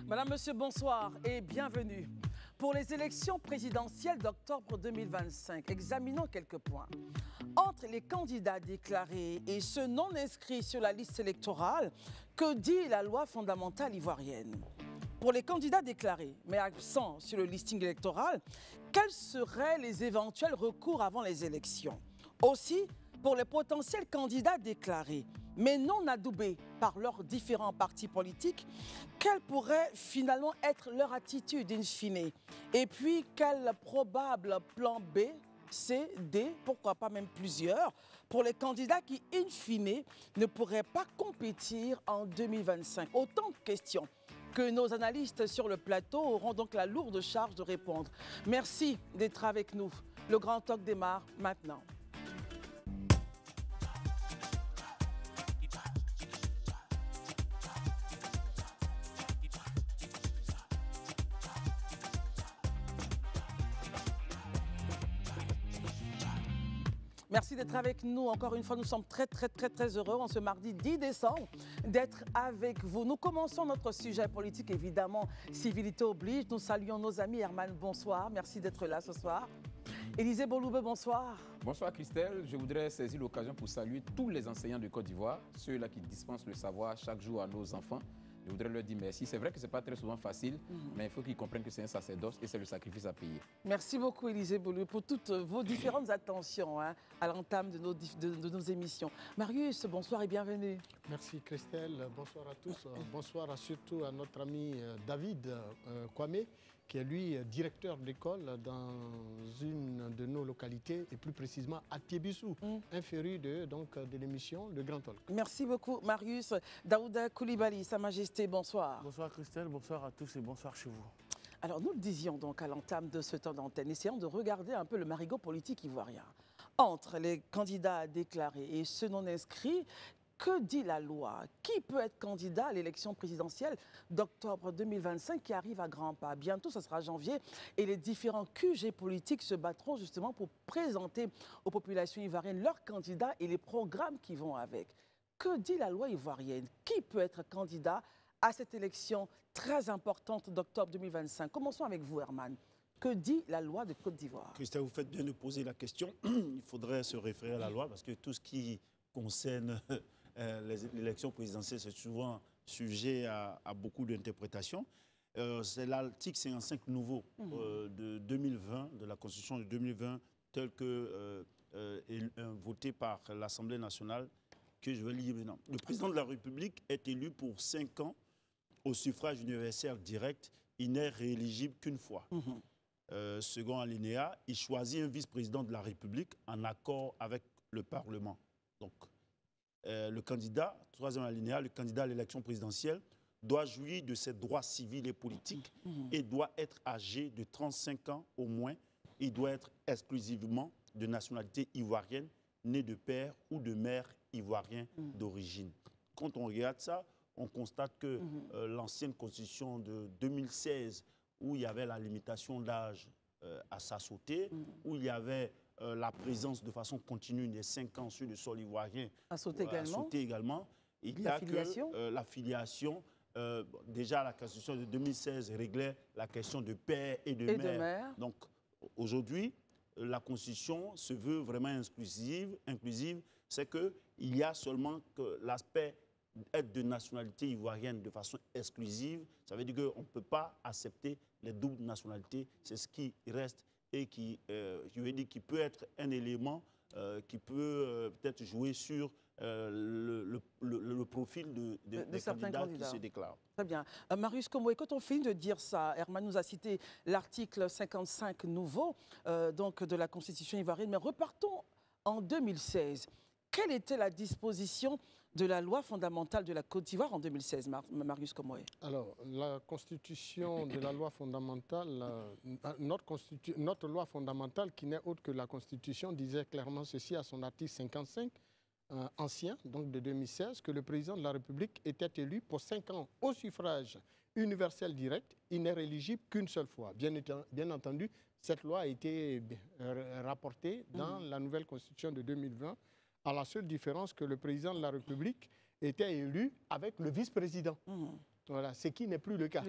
Madame, Monsieur, bonsoir et bienvenue. Pour les élections présidentielles d'octobre 2025, examinons quelques points. Entre les candidats déclarés et ceux non inscrits sur la liste électorale, que dit la loi fondamentale ivoirienne? Pour les candidats déclarés, mais absents sur le listing électoral, quels seraient les éventuels recours avant les élections? Aussi, pour les potentiels candidats déclarés, mais non adoubés par leurs différents partis politiques, quelle pourrait finalement être leur attitude in fine? Et puis, quel probable plan B, C, D, pourquoi pas même plusieurs, pour les candidats qui, in fine, ne pourraient pas compétir en 2025? Autant de questions que nos analystes sur le plateau auront donc la lourde charge de répondre. Merci d'être avec nous. Le Grand Talk démarre maintenant. Merci d'être avec nous. Encore une fois, nous sommes très heureux en ce mardi 10 décembre d'être avec vous. Nous commençons notre sujet politique, évidemment, civilité oblige. Nous saluons nos amis. Herman, bonsoir. Merci d'être là ce soir. Élisée Boloube, bonsoir. Bonsoir Christelle. Je voudrais saisir l'occasion pour saluer tous les enseignants de Côte d'Ivoire, ceux-là qui dispensent le savoir chaque jour à nos enfants. Je voudrais leur dire merci. C'est vrai que ce n'est pas très souvent facile, mais il faut qu'ils comprennent que c'est un sacerdoce et c'est le sacrifice à payer. Merci beaucoup, Élisée Boulou, pour toutes vos différentes attentions à l'entame de nos émissions. Marius, bonsoir et bienvenue. Merci Christelle. Bonsoir à tous. Bonsoir surtout à notre ami David Kwame, qui est lui directeur d'école dans une de nos localités, et plus précisément à Tiébissou, inférieur de l'émission Le Grand Talk. Merci beaucoup Marius. Daouda Koulibaly, Sa Majesté, bonsoir. Bonsoir Christelle, bonsoir à tous et bonsoir chez vous. Alors nous le disions donc à l'entame de ce temps d'antenne, essayons de regarder un peu le marigot politique ivoirien. Entre les candidats déclarés et ceux non inscrits, que dit la loi? Qui peut être candidat à l'élection présidentielle d'octobre 2025 qui arrive à grands pas? Bientôt, ce sera janvier et les différents QG politiques se battront justement pour présenter aux populations ivoiriennes leurs candidats et les programmes qui vont avec. Que dit la loi ivoirienne? Qui peut être candidat à cette élection très importante d'octobre 2025? Commençons avec vous, Herman. Que dit la loi de Côte d'Ivoire? Christelle, vous faites bien de poser la question. Il faudrait se référer à la loi parce que tout ce qui concerne l'élection présidentielle, c'est souvent sujet à beaucoup d'interprétations. C'est l'article 55 nouveau de 2020, de la Constitution de 2020, tel que voté par l'Assemblée nationale, que je vais lire maintenant. Le président de la République est élu pour 5 ans au suffrage universel direct. Il n'est rééligible qu'une fois. Second alinéa, il choisit un vice-président de la République en accord avec le Parlement. Donc, le candidat, troisième alinéa, le candidat à l'élection présidentielle doit jouir de ses droits civils et politiques et doit être âgé de 35 ans au moins. Il doit être exclusivement de nationalité ivoirienne, né de père ou de mère ivoirien d'origine. Quand on regarde ça, on constate que l'ancienne constitution de 2016, où il y avait la limitation d'âge à s'assauter, où il y avait la présence de façon continue des 5 ans sur le sol ivoirien à sauter également. Il y a que la filiation. Déjà, la Constitution de 2016 réglait la question de père et de mère. Donc, aujourd'hui, la Constitution se veut vraiment inclusive. C'est qu'il y a seulement que l'aspect être de nationalité ivoirienne de façon exclusive. Ça veut dire qu'on ne peut pas accepter les doubles nationalités. C'est ce qui reste et qui, je veux dire, qui peut être un élément qui peut peut-être jouer sur le profil des candidats qui se déclarent. Très bien. Marius Komoué, quand on finit de dire ça, Herman nous a cité l'article 55 nouveau donc de la Constitution ivoirienne, mais repartons en 2016. Quelle était la disposition de la loi fondamentale de la Côte d'Ivoire en 2016, Marius Komoué? Alors, la constitution de la loi fondamentale, notre loi fondamentale, qui n'est autre que la Constitution, disait clairement ceci à son article 55, ancien, donc de 2016, que le président de la République était élu pour 5 ans au suffrage universel direct. Il n'est éligible qu'une seule fois. Bien entendu, cette loi a été rapportée dans la nouvelle Constitution de 2020, à la seule différence que le président de la République était élu avec le vice-président. Voilà, ce qui n'est plus le cas.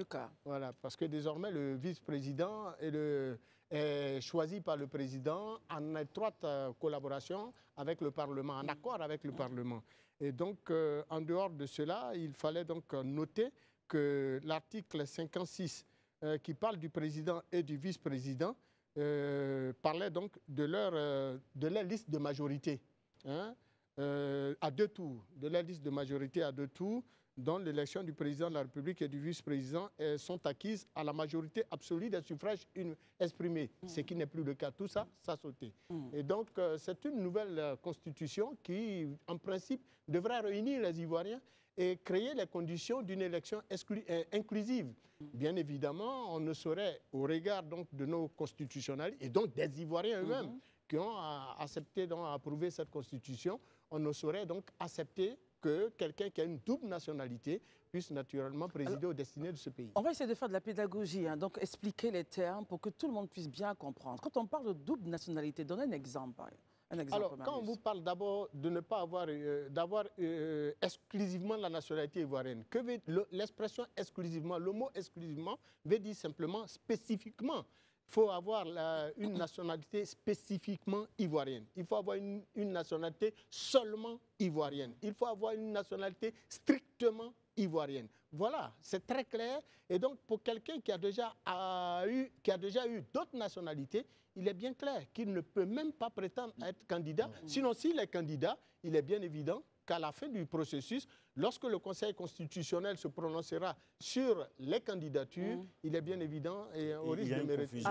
Voilà, parce que désormais, le vice-président est choisi par le président en étroite collaboration avec le Parlement, en accord avec le Parlement. Et donc, en dehors de cela, il fallait donc noter que l'article 56, qui parle du président et du vice-président, parlait donc de leur liste de majorité, hein, à 2 tours, de la liste de majorité à 2 tours, dont l'élection du président de la République et du vice-président sont acquises à la majorité absolue des suffrages exprimés, ce qui n'est plus le cas. Tout ça, ça a sauté. Et donc, c'est une nouvelle constitution qui, en principe, devrait réunir les Ivoiriens et créer les conditions d'une élection inclusive. Bien évidemment, on ne saurait, au regard donc, de nos constitutionnalistes et donc des Ivoiriens eux-mêmes qui ont accepté, donc, approuvé cette constitution, on ne saurait donc accepter que quelqu'un qui a une double nationalité puisse naturellement présider aux destinées de ce pays. On va essayer de faire de la pédagogie, hein, donc expliquer les termes pour que tout le monde puisse bien comprendre. Quand on parle de double nationalité, donnez un exemple. Alors, quand on vous parle d'abord de ne pas avoir d'avoir exclusivement la nationalité ivoirienne, que veut l'expression exclusivement, le mot exclusivement veut dire simplement spécifiquement. Il faut avoir une nationalité spécifiquement ivoirienne. Il faut avoir une nationalité seulement ivoirienne. Il faut avoir une nationalité strictement ivoirienne. Voilà, c'est très clair. Et donc, pour quelqu'un qui a déjà eu d'autres nationalités, il est bien clair qu'il ne peut même pas prétendre être candidat. Sinon, s'il est candidat, il est bien évident qu'à la fin du processus, lorsque le Conseil constitutionnel se prononcera sur les candidatures, il est bien évident et au risque de mériter.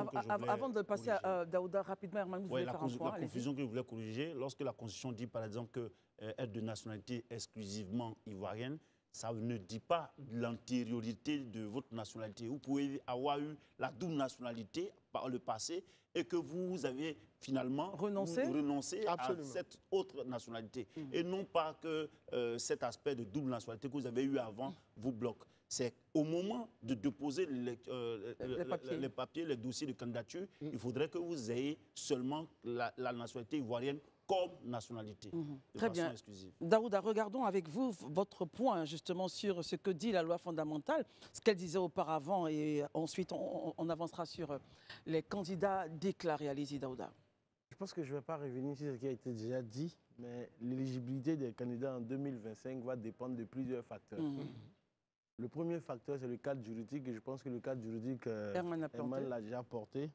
Avant de passer à Daouda rapidement, Herman, vous voulez faire un point? La confusion que je voulais corriger, lorsque la Constitution dit par exemple qu'être de nationalité exclusivement ivoirienne, ça ne dit pas l'antériorité de votre nationalité. Vous pouvez avoir eu la double nationalité par le passé et que vous avez finalement renoncé à cette autre nationalité. Et non pas que cet aspect de double nationalité que vous avez eu avant vous bloque. C'est au moment de déposer les papiers, les dossiers de candidature, il faudrait que vous ayez seulement la nationalité ivoirienne comme nationalité, de Très façon bien. exclusive. Daouda, regardons avec vous votre point justement sur ce que dit la loi fondamentale, ce qu'elle disait auparavant, et ensuite on avancera sur les candidats déclarés. Allez-y, Daouda. Je pense que je ne vais pas revenir sur ce qui a été déjà dit, mais l'éligibilité des candidats en 2025 va dépendre de plusieurs facteurs. Le premier facteur, c'est le cadre juridique, et je pense que le cadre juridique, Herman l'a déjà porté.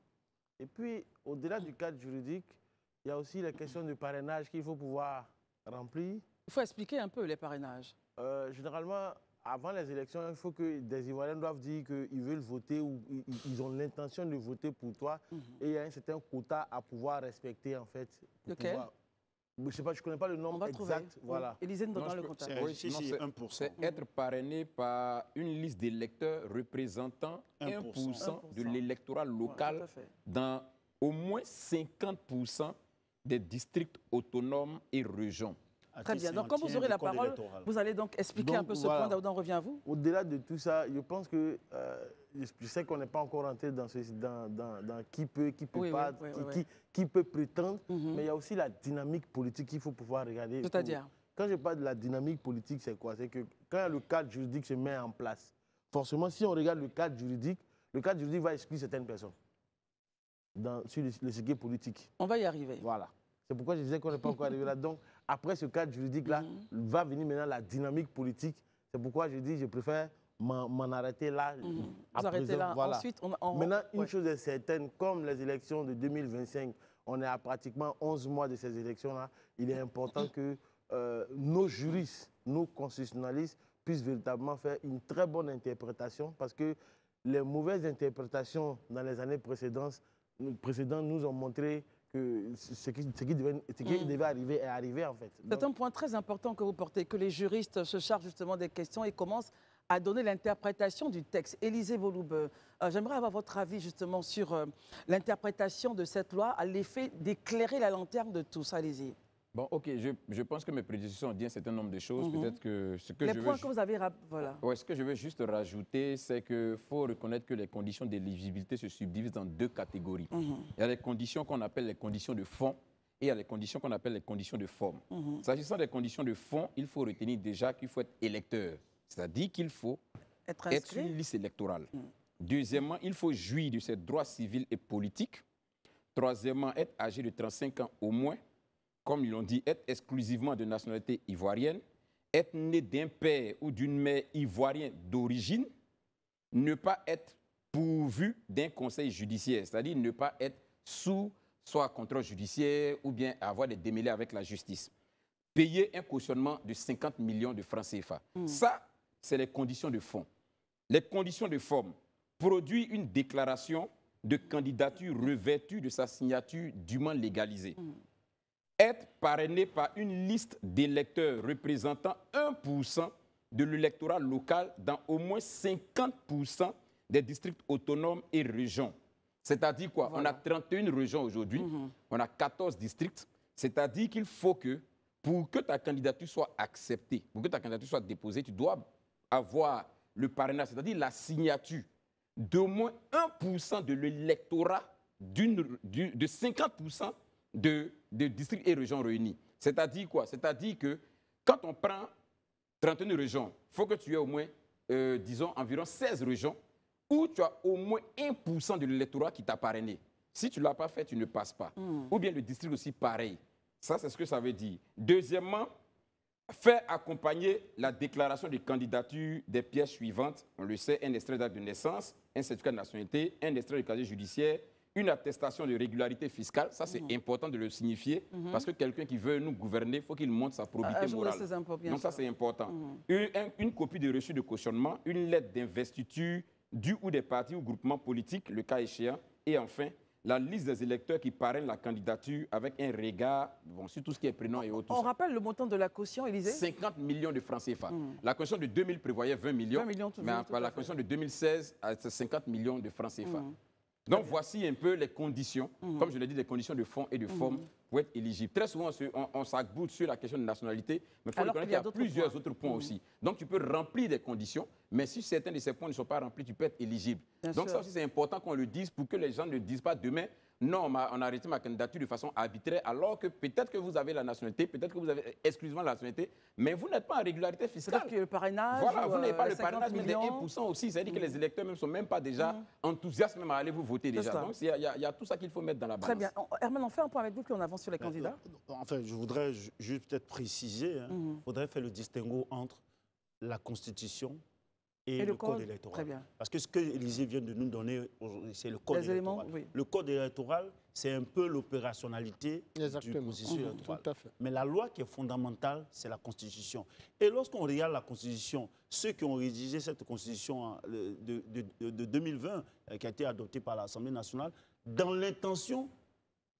Et puis, au-delà du cadre juridique, il y a aussi la question du parrainage qu'il faut pouvoir remplir. Il faut expliquer un peu les parrainages. Généralement, avant les élections, il faut que des Ivoiriens doivent dire qu'ils veulent voter ou ils ont l'intention de voter pour toi. Et il y a un certain quota à pouvoir respecter, en fait. Lequel? Je ne sais pas, je ne connais pas le nombre exact. Voilà. Élisée nous donne le compte. C'est être parrainé par une liste d'électeurs représentant 1% de l'électorat local dans au moins 50% des districts autonomes et régions. Très bien. Donc, quand vous aurez la parole, vous allez donc expliquer un peu ce point. Daouda, on revient à vous. Au-delà de tout ça, je pense que je sais qu'on n'est pas encore entré dans qui peut, qui peut pas, qui peut prétendre, mais il y a aussi la dynamique politique qu'il faut pouvoir regarder. C'est-à-dire? Quand je parle de la dynamique politique, c'est quoi? C'est que quand le cadre juridique se met en place, forcément, si on regarde le cadre juridique va exclure certaines personnes sur le circuit politique. On va y arriver. Voilà. C'est pourquoi je disais qu'on n'est pas encore arrivé là. Donc, après ce cadre juridique-là, va venir maintenant la dynamique politique. C'est pourquoi je dis je préfère m'en arrêter là. Vous arrêtez là. Voilà. Ensuite, maintenant, une chose est certaine, comme les élections de 2025, on est à pratiquement 11 mois de ces élections-là, il est important que nos juristes, nos constitutionnalistes puissent véritablement faire une très bonne interprétation parce que les mauvaises interprétations dans les années précédentes nous ont montré que ce qui devait arriver est arrivé en fait. C'est un point très important que vous portez, que les juristes se chargent justement des questions et commencent à donner l'interprétation du texte. Élisée Voloube, j'aimerais avoir votre avis justement sur l'interprétation de cette loi à l'effet d'éclairer la lanterne de tous. Allez-y. Bon, ok, je pense que mes prédictions ont dit un certain nombre de choses. Peut-être que ce que les points que vous avez, voilà. Ouais, ce que je veux juste rajouter, c'est qu'il faut reconnaître que les conditions d'éligibilité se subdivisent en 2 catégories. Il y a les conditions qu'on appelle les conditions de fond et il y a les conditions qu'on appelle les conditions de forme. S'agissant des conditions de fond, il faut retenir déjà qu'il faut être électeur. C'est-à-dire qu'il faut Être Être inscrit. sur une liste électorale. Deuxièmement, il faut jouir de ses droits civils et politiques. Troisièmement, être âgé de 35 ans au moins. Comme ils l'ont dit, être exclusivement de nationalité ivoirienne. Être né d'un père ou d'une mère ivoirienne d'origine. Ne pas être pourvu d'un conseil judiciaire, c'est-à-dire ne pas être sous soit contrôle judiciaire ou bien avoir des démêlés avec la justice. Payer un cautionnement de 50 millions de francs CFA. Ça, c'est les conditions de fond. Les conditions de forme. Produire une déclaration de candidature revêtue de sa signature dûment légalisée. Être parrainé par une liste d'électeurs représentant 1% de l'électorat local dans au moins 50% des districts autonomes et régions. C'est-à-dire quoi? Voilà. On a 31 régions aujourd'hui, on a 14 districts. C'est-à-dire qu'il faut que, pour que ta candidature soit acceptée, pour que ta candidature soit déposée, tu dois avoir le parrainage, c'est-à-dire la signature d'au moins 1% de l'électorat de 50% de districts et régions réunis. C'est-à-dire quoi? C'est-à-dire que quand on prend 31 régions, il faut que tu aies au moins, disons, environ 16 régions où tu as au moins 1% de l'électorat qui t'a parrainé. Si tu ne l'as pas fait, tu ne passes pas. Ou bien le district aussi, pareil. Ça, c'est ce que ça veut dire. Deuxièmement, faire accompagner la déclaration de candidature des pièces suivantes. On le sait, un extrait d'acte de naissance, un certificat de nationalité, un extrait de casier judiciaire, une attestation de régularité fiscale. Ça, c'est important de le signifier parce que quelqu'un qui veut nous gouverner, il faut qu'il montre sa probité morale. Donc ça, c'est important. Une copie de reçu de cautionnement, une lettre d'investiture du ou des partis ou groupements politiques, le cas échéant. Et enfin, la liste des électeurs qui parrainent la candidature avec un regard sur tout ce qui est prénom et autres. On rappelle le montant de la caution, Élisée? 50 millions de francs CFA. La caution de 2000 prévoyait 20 millions, 20 millions mais la caution de 2016, c'est 50 millions de francs CFA. Donc, voici un peu les conditions, comme je l'ai dit, des conditions de fond et de forme pour être éligible. Très souvent, on s'accroche sur la question de nationalité, mais il faut reconnaître qu'il y a plusieurs autres points aussi. Donc, tu peux remplir des conditions, mais si certains de ces points ne sont pas remplis, tu peux être éligible. Donc, ça aussi, c'est important qu'on le dise pour que les gens ne disent pas demain, non, on a arrêté ma candidature de façon arbitraire, alors que peut-être que vous avez la nationalité, peut-être que vous avez exclusivement la nationalité, mais vous n'êtes pas en régularité fiscale. C'est-à-dire que le parrainage, voilà, vous n'avez pas le parrainage, mais les 1% 1% aussi. C'est-à-dire que les électeurs ne sont même pas déjà enthousiastes même à aller vous voter déjà. Donc, il y a tout ça qu'il faut mettre dans la balance. Très bien. Herman, on fait un point avec vous, puis on avance sur les candidats. Enfin, je voudrais juste peut-être préciser, il faudrait faire le distinguo entre la Constitution et le code électoral. Très bien. Parce que ce que Élisée vient de nous donner aujourd'hui, c'est le code électoral. Oui. Le code électoral, c'est un peu l'opérationnalité du processus électoral. Tout à fait. Mais la loi qui est fondamentale, c'est la Constitution. Et lorsqu'on regarde la Constitution, ceux qui ont rédigé cette Constitution de 2020, qui a été adoptée par l'Assemblée nationale, dans l'intention,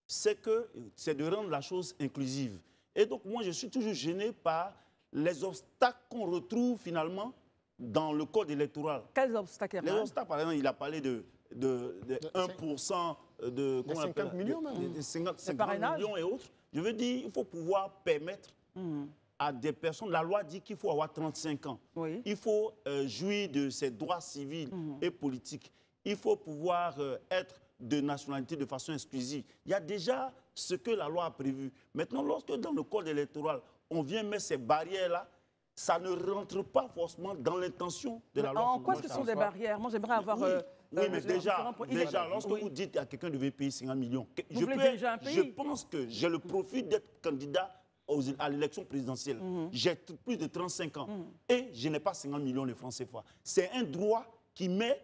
c'est de rendre la chose inclusive. Et donc, moi, je suis toujours gêné par les obstacles qu'on retrouve finalement dans le code électoral. Quels obstacles, Herman? Les obstacles, par exemple, il a parlé de 1% de 50 millions même. de 50 parrainage. millions et autres. Je veux dire, il faut pouvoir permettre à des personnes, la loi dit qu'il faut avoir 35 ans. Oui. Il faut jouir de ses droits civils et politiques. Il faut pouvoir être de nationalité de façon exclusive. Il y a déjà ce que la loi a prévu. Maintenant, lorsque dans le code électoral, on vient mettre ces barrières-là, ça ne rentre pas forcément dans l'intention de la loi. En quoi est-ce que ce sont des barrières? Moi, j'aimerais avoir... Oui, mais déjà, lorsque vous dites à quelqu'un de payer 50 millions, je pense que j'ai le profit d'être candidat à l'élection présidentielle. J'ai plus de 35 ans et je n'ai pas 50 millions de francs CFA. C'est un droit qui m'est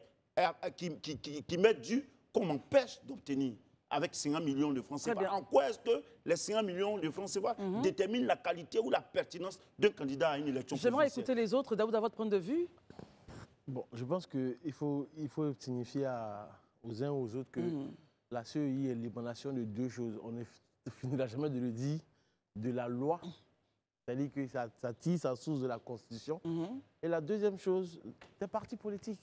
dû qu'on m'empêche d'obtenir avec 50 millions de francs CFA. En quoi est-ce que les 50 millions de francs CFA déterminent la qualité ou la pertinence d'un candidat à une élection présidentielle? J'aimerais écouter les autres. Daoud, à votre point de vue? Bon, je pense qu'il faut signifier aux uns aux autres que la CEI est l'émanation de deux choses. On ne finira jamais de le dire, de la loi, c'est-à-dire que ça tire sa source de la Constitution. Et la deuxième chose, des partis politiques.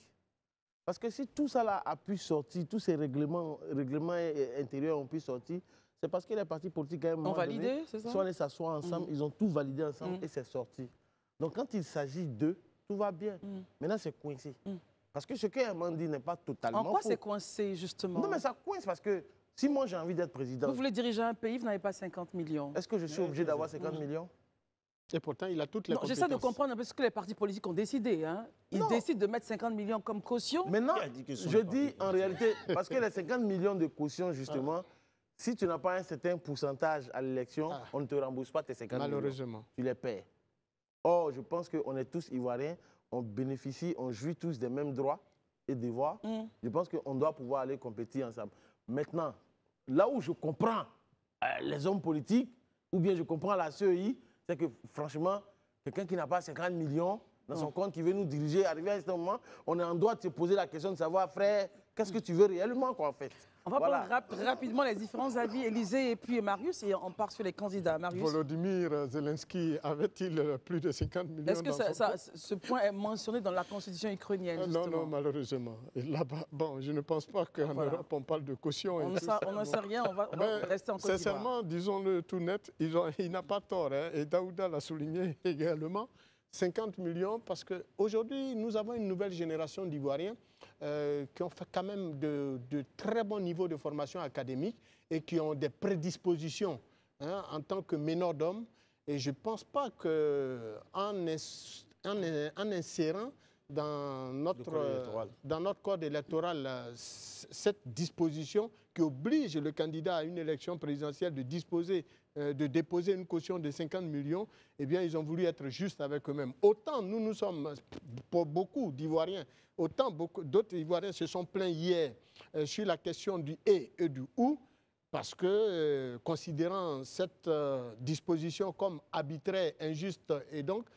Parce que si tout ça là a pu sortir, tous ces règlements intérieurs ont pu sortir, c'est parce que les partis politiques, à un moment donné, c'est ça? Soit ils s'assoient ensemble, ils ont tout validé ensemble et c'est sorti. Donc quand il s'agit d'eux, tout va bien. Maintenant, c'est coincé. Parce que ce que Herman dit n'est pas totalement faux. En quoi c'est coincé, justement? Non, mais ça coince parce que si moi j'ai envie d'être président... Vous voulez diriger un pays, vous n'avez pas 50 millions. Est-ce que je suis obligé d'avoir 50 millions? Et pourtant, il a toutes les compétences. J'essaie de comprendre un peu ce que les partis politiques ont décidé. Hein. Ils décident de mettre 50 millions comme caution. Maintenant, je dis en réalité, parce que les 50 millions de caution, justement, si tu n'as pas un certain pourcentage à l'élection, on ne te rembourse pas tes 50 malheureusement. millions. Tu les paies. Or, je pense qu'on est tous ivoiriens, on bénéficie, on jouit tous des mêmes droits et devoirs. Je pense qu'on doit pouvoir aller compétir ensemble. Maintenant, là où je comprends les hommes politiques, ou bien je comprends la CEI, c'est que franchement, quelqu'un qui n'a pas 50 millions dans son compte, qui veut nous diriger, arrivé à ce moment, on est en droit de se poser la question de savoir, frère, qu'est-ce que tu veux réellement, quoi, en fait. On va prendre rapidement les différents avis, Élisée et puis Marius, et on part sur les candidats. Marius. Volodymyr Zelensky avait-il plus de 50 millions? Est-ce que ce point est mentionné dans la constitution ukrainienne, justement? Non, malheureusement. Là-bas, bon, je ne pense pas qu'en Europe, on parle de caution. On ne sait rien, on va rester en Côte d'Ivoire. Sincèrement, disons-le tout net, il n'a pas tort. Hein, et Daouda l'a souligné également. 50 millions, parce qu'aujourd'hui, nous avons une nouvelle génération d'Ivoiriens qui ont fait quand même de très bons niveaux de formation académique et qui ont des prédispositions en tant que meneurs d'hommes. Et je ne pense pas qu'en insérant dans notre code électoral cette disposition qui oblige le candidat à une élection présidentielle de déposer une caution de 50 millions, eh bien, ils ont voulu être justes avec eux-mêmes. Autant nous sommes, pour beaucoup d'Ivoiriens, autant d'autres Ivoiriens se sont plaints hier sur la question du « et » et du « ou », parce que, considérant cette disposition comme arbitraire, injuste, et donc,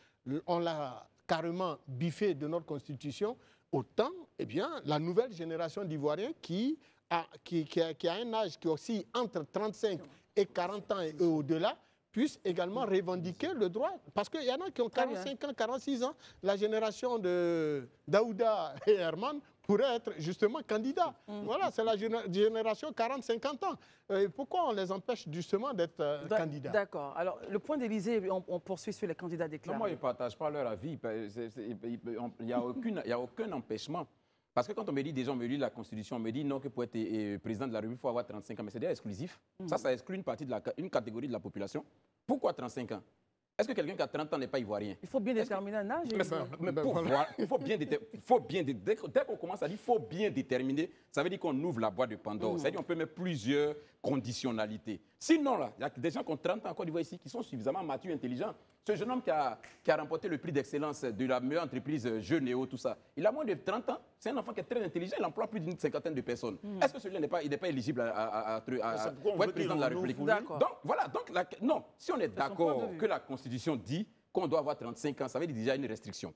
on l'a carrément biffé de notre Constitution, autant, eh bien, la nouvelle génération d'Ivoiriens qui a un âge qui oscille entre 35 et 40 ans et au-delà, puissent également revendiquer le droit. Parce qu'il y en a qui ont 45 ans, 46 ans. La génération de Daouda et Herman pourrait être justement candidat. Voilà, c'est la génération 40-50 ans. Pourquoi on les empêche justement d'être candidats? D'accord. Alors, le point d'Élysée, on poursuit sur les candidats déclarés. Non, moi, je ne partage pas leur avis. Il n'y a aucun empêchement. Parce que quand on me dit, déjà, on me lit la Constitution, on me dit non, que pour être président de la République, il faut avoir 35 ans. Mais c'est déjà exclusif. Ça exclut une catégorie de la population. Pourquoi 35 ans? Est-ce que quelqu'un qui a 30 ans n'est pas ivoirien? Il faut bien déterminer un âge. Il faut bien, dès qu'on commence à dire qu'il faut bien déterminer, ça veut dire qu'on ouvre la boîte de Pandore. C'est-à-dire qu'on peut mettre plusieurs conditionnalités. Sinon, là, il y a des gens qui ont 30 ans en Côte d'Ivoire ici qui sont suffisamment matures, intelligents. Ce jeune homme qui a remporté le prix d'excellence de la meilleure entreprise Jeuneo, tout ça, il a moins de 30 ans. C'est un enfant qui est très intelligent, il emploie plus d'une cinquantaine de personnes. Est-ce que celui-là n'est pas éligible pour être président de la République? D'accord. Donc, voilà. Non, si on est d'accord que la Constitution dit qu'on doit avoir 35 ans, ça veut dire déjà une restriction.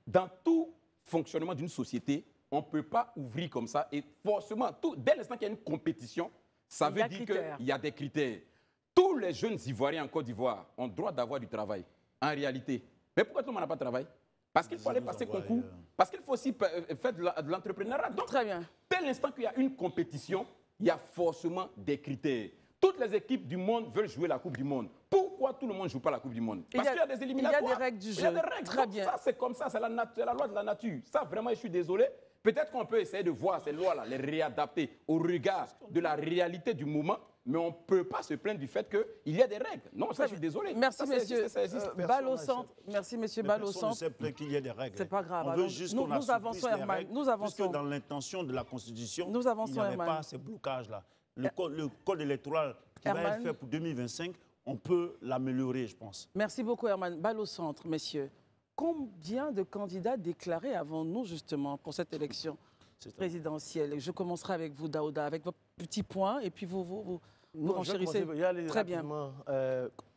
Dans tout fonctionnement d'une société, on ne peut pas ouvrir comme ça. Et forcément, dès l'instant qu'il y a une compétition, ça veut dire qu'il y a des critères. Tous les jeunes Ivoiriens en Côte d'Ivoire ont le droit d'avoir du travail, en réalité. Mais pourquoi tout le monde n'a pas de travail? Parce qu'il faut aller passer concours, parce qu'il faut aussi faire de l'entrepreneuriat. Donc, très bien. Dès l'instant qu'il y a une compétition, il y a forcément des critères. Toutes les équipes du monde veulent jouer la Coupe du Monde. Pourquoi tout le monde ne joue pas la Coupe du Monde? Parce qu'il y a des éliminatoires. Il y a des règles du jeu. Il y a des règles. Très bien. Ça, c'est comme ça, c'est la loi de la nature. Ça, vraiment, je suis désolé. Peut-être qu'on peut essayer de voir ces lois-là, les réadapter au regard de la réalité du moment, mais on ne peut pas se plaindre du fait qu'il y a des règles. Non, ça, je suis désolé. Merci, monsieur Balle au centre. Merci, monsieur Balle au centre. Personne ne sait qu'il y a des règles. C'est pas grave. On veut juste qu'on nous avançons, Herman. Nous avançons. Puisque dans l'intention de la Constitution, nous avançons, il n'y avait pas ces blocages-là. Le code électoral qui va être fait pour 2025, on peut l'améliorer, je pense. Merci beaucoup, Herman. Balle au centre, messieurs. Combien de candidats déclarés avons-nous, justement, pour cette élection présidentielle? Je commencerai avec vous, Daouda, avec vos petits points, et puis vous renchérissez. Très bien.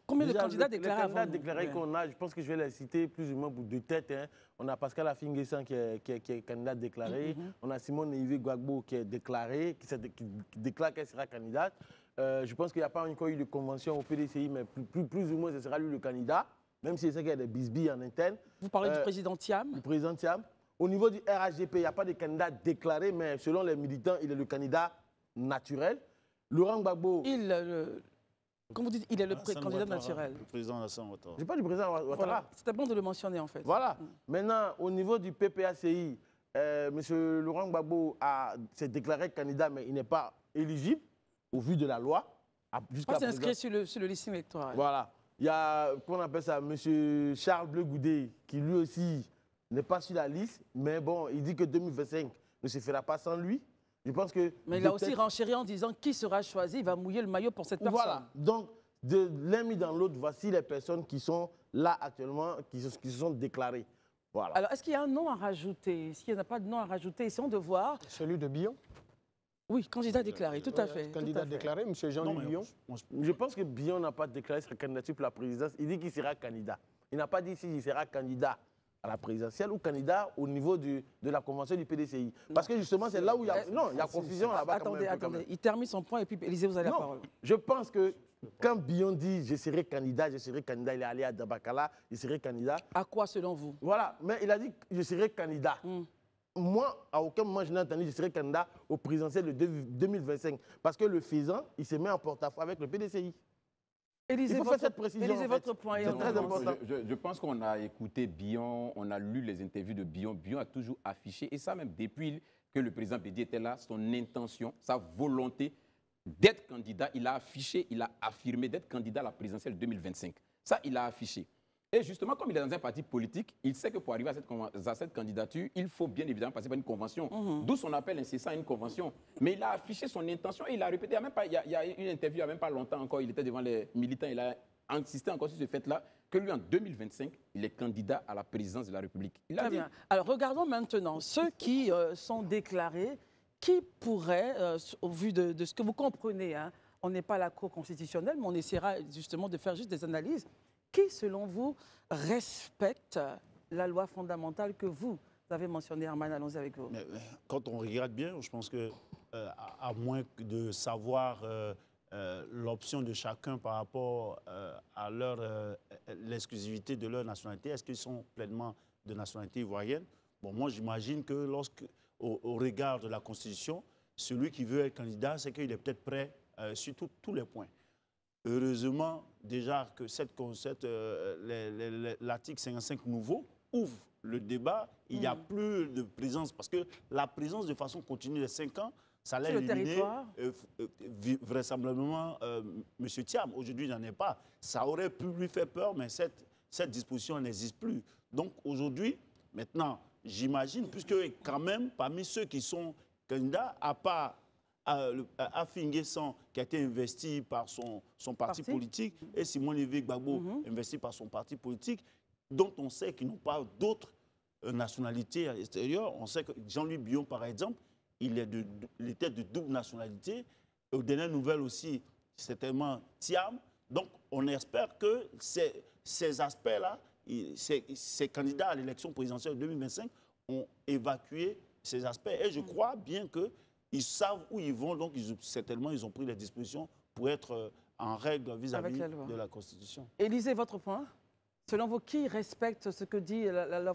Combien de candidats déclarés avons-nous? Les candidats déclarés qu'on a, je pense que je vais les citer plus ou moins pour deux têtes. On a Pascal Affinguessan qui est candidat déclaré. On a Simone Yves Gbagbo qui est déclaré, qui déclare qu'elle sera candidate. Je pense qu'il n'y a pas encore eu de convention au PDCI, mais plus ou moins, ce sera lui le candidat, même si c'est qu'il y a des bisbilles en interne. Vous parlez du président Thiam? Du président Thiam. Au niveau du RHDP, il n'y a pas de candidat déclaré, mais selon les militants, il est le candidat naturel. Laurent Gbagbo... Comme vous dites, il est le candidat naturel. Le président Alassane Ouattara. Je ne parle pas du président Ouattara. Voilà. C'était bon de le mentionner, en fait. Voilà. Maintenant, au niveau du PPACI, M. Laurent Gbagbo s'est déclaré candidat, mais il n'est pas éligible au vu de la loi. Pas inscrit sur le listing électoral. Voilà. il y a, comment on appelle ça, M. Charles Bleu Goudé, qui lui aussi n'est pas sur la liste, mais bon, il dit que 2025 ne se fera pas sans lui. Je pense que... Mais il a aussi renchéri en disant qui sera choisi, il va mouiller le maillot pour cette personne. Voilà, donc de l'un mis dans l'autre, voici les personnes qui sont là actuellement, qui se sont déclarées. Voilà. Alors, est-ce qu'il y a un nom à rajouter? S'il n'y a pas de nom à rajouter, essayons de voir. Celui de Billon. Oui, candidat déclaré, tout à fait. Candidat déclaré, M. Jean-Louis Billon. Je pense que Billon n'a pas déclaré sa candidature pour la présidence. Il dit qu'il sera candidat. Il n'a pas dit s'il sera candidat à la présidentielle ou candidat au niveau de la convention du PDCI. Parce que justement, c'est là où il y a, non, il y a confusion là-bas. Attendez, il termine son point et puis Élisée, vous avez la parole. Je pense que quand Billon dit je serai candidat, il est allé à Dabakala, il serait candidat. À quoi selon vous? Voilà, mais il a dit je serai candidat. Moi, à aucun moment, je n'ai entendu que je serai candidat au présidentiel de 2025. Parce que le faisant, il se met en porte-à-faux avec le PDCI. Élisée, il faut faire cette précision. Élisée, votre point. C'est très important. Je pense qu'on a écouté Billon, on a lu les interviews de Billon. Billon a toujours affiché, et ça même depuis que le président Bédié était là, son intention, sa volonté d'être candidat. Il a affiché, il a affirmé d'être candidat à la présidentielle 2025. Ça, il a affiché. Et justement, comme il est dans un parti politique, il sait que pour arriver à cette candidature, il faut bien évidemment passer par une convention. D'où son appel incessant à une convention. Mais il a affiché son intention et il a répété. Il y a une interview il n'y a même pas longtemps encore, il était devant les militants, il a insisté encore sur ce fait-là, que lui, en 2025, il est candidat à la présidence de la République. Très bien. Alors, regardons maintenant ceux qui sont déclarés, qui pourraient, au vu de ce que vous comprenez, hein, on n'est pas à la Cour constitutionnelle, mais on essaiera justement de faire juste des analyses. Qui, selon vous, respecte la loi fondamentale que vous avez mentionnée, Arman? Allons-y avec vous. Quand on regarde bien, je pense que, à moins de savoir l'option de chacun par rapport à l'exclusivité de leur nationalité, est-ce qu'ils sont pleinement de nationalité ivoirienne? Bon, moi, j'imagine que au regard de la Constitution, celui qui veut être candidat, c'est qu'il est peut-être prêt sur tous les points. Heureusement, déjà que l'article 55 nouveau ouvre le débat. Il n'y a plus de présence, parce que la présence de façon continue de 5 ans, ça allait éliminer vraisemblablement M. Thiam. Aujourd'hui, il n'en est pas. Ça aurait pu lui faire peur, mais cette disposition n'existe plus. Donc aujourd'hui, maintenant, j'imagine, puisque quand même, parmi ceux qui sont candidats, à part Afin Guessan, qui a été investi par son parti politique, et Simon Lévy Gbagbo, investi par son parti politique, dont on sait qu'ils n'ont pas d'autres nationalités à l'extérieur. On sait que Jean-Louis Billon, par exemple, il était de double nationalité. Aux dernières nouvelles aussi, certainement Thiam. Donc, on espère que ces aspects-là, ces candidats à l'élection présidentielle de 2025 ont évacué ces aspects. Et je crois bien qu'ils savent où ils vont, donc certainement ils ont pris les dispositions pour être en règle vis-à-vis de la Constitution. Élisée, votre point. Selon vous, qui respecte ce que dit la loi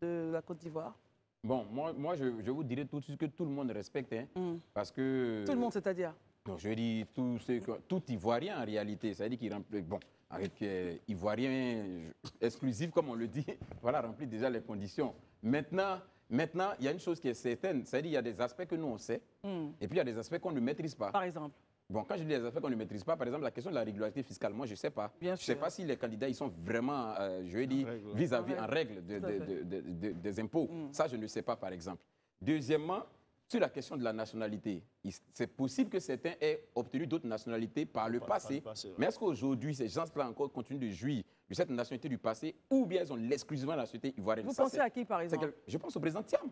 de la Côte d'Ivoire? Bon, moi je vous dirais tout de suite que tout le monde respecte, hein, parce que... Tout le monde, c'est-à-dire? Donc, je dis tout Ivoirien en réalité, ça veut dire qu'il remplit... Bon, avec Ivoirien exclusif, comme on le dit, voilà, remplit déjà les conditions. Maintenant, il y a une chose qui est certaine, c'est-à-dire qu'il y a des aspects que nous on sait, et puis il y a des aspects qu'on ne maîtrise pas. Par exemple? Bon, quand je dis des aspects qu'on ne maîtrise pas, par exemple, la question de la régularité fiscale, moi, je ne sais pas. Je ne sais pas si les candidats ils sont vraiment, vis-à-vis en règle des impôts. Ça, je ne sais pas, par exemple. Deuxièmement, sur la question de la nationalité, c'est possible que certains aient obtenu d'autres nationalités par le passé. Mais est-ce qu'aujourd'hui, ces gens-là encore continuent de jouir de cette nationalité du passé, ou bien ils ont exclusivement la nationalité ivoirienne? Vous pensez à qui, par exemple? Je pense au président Thiam.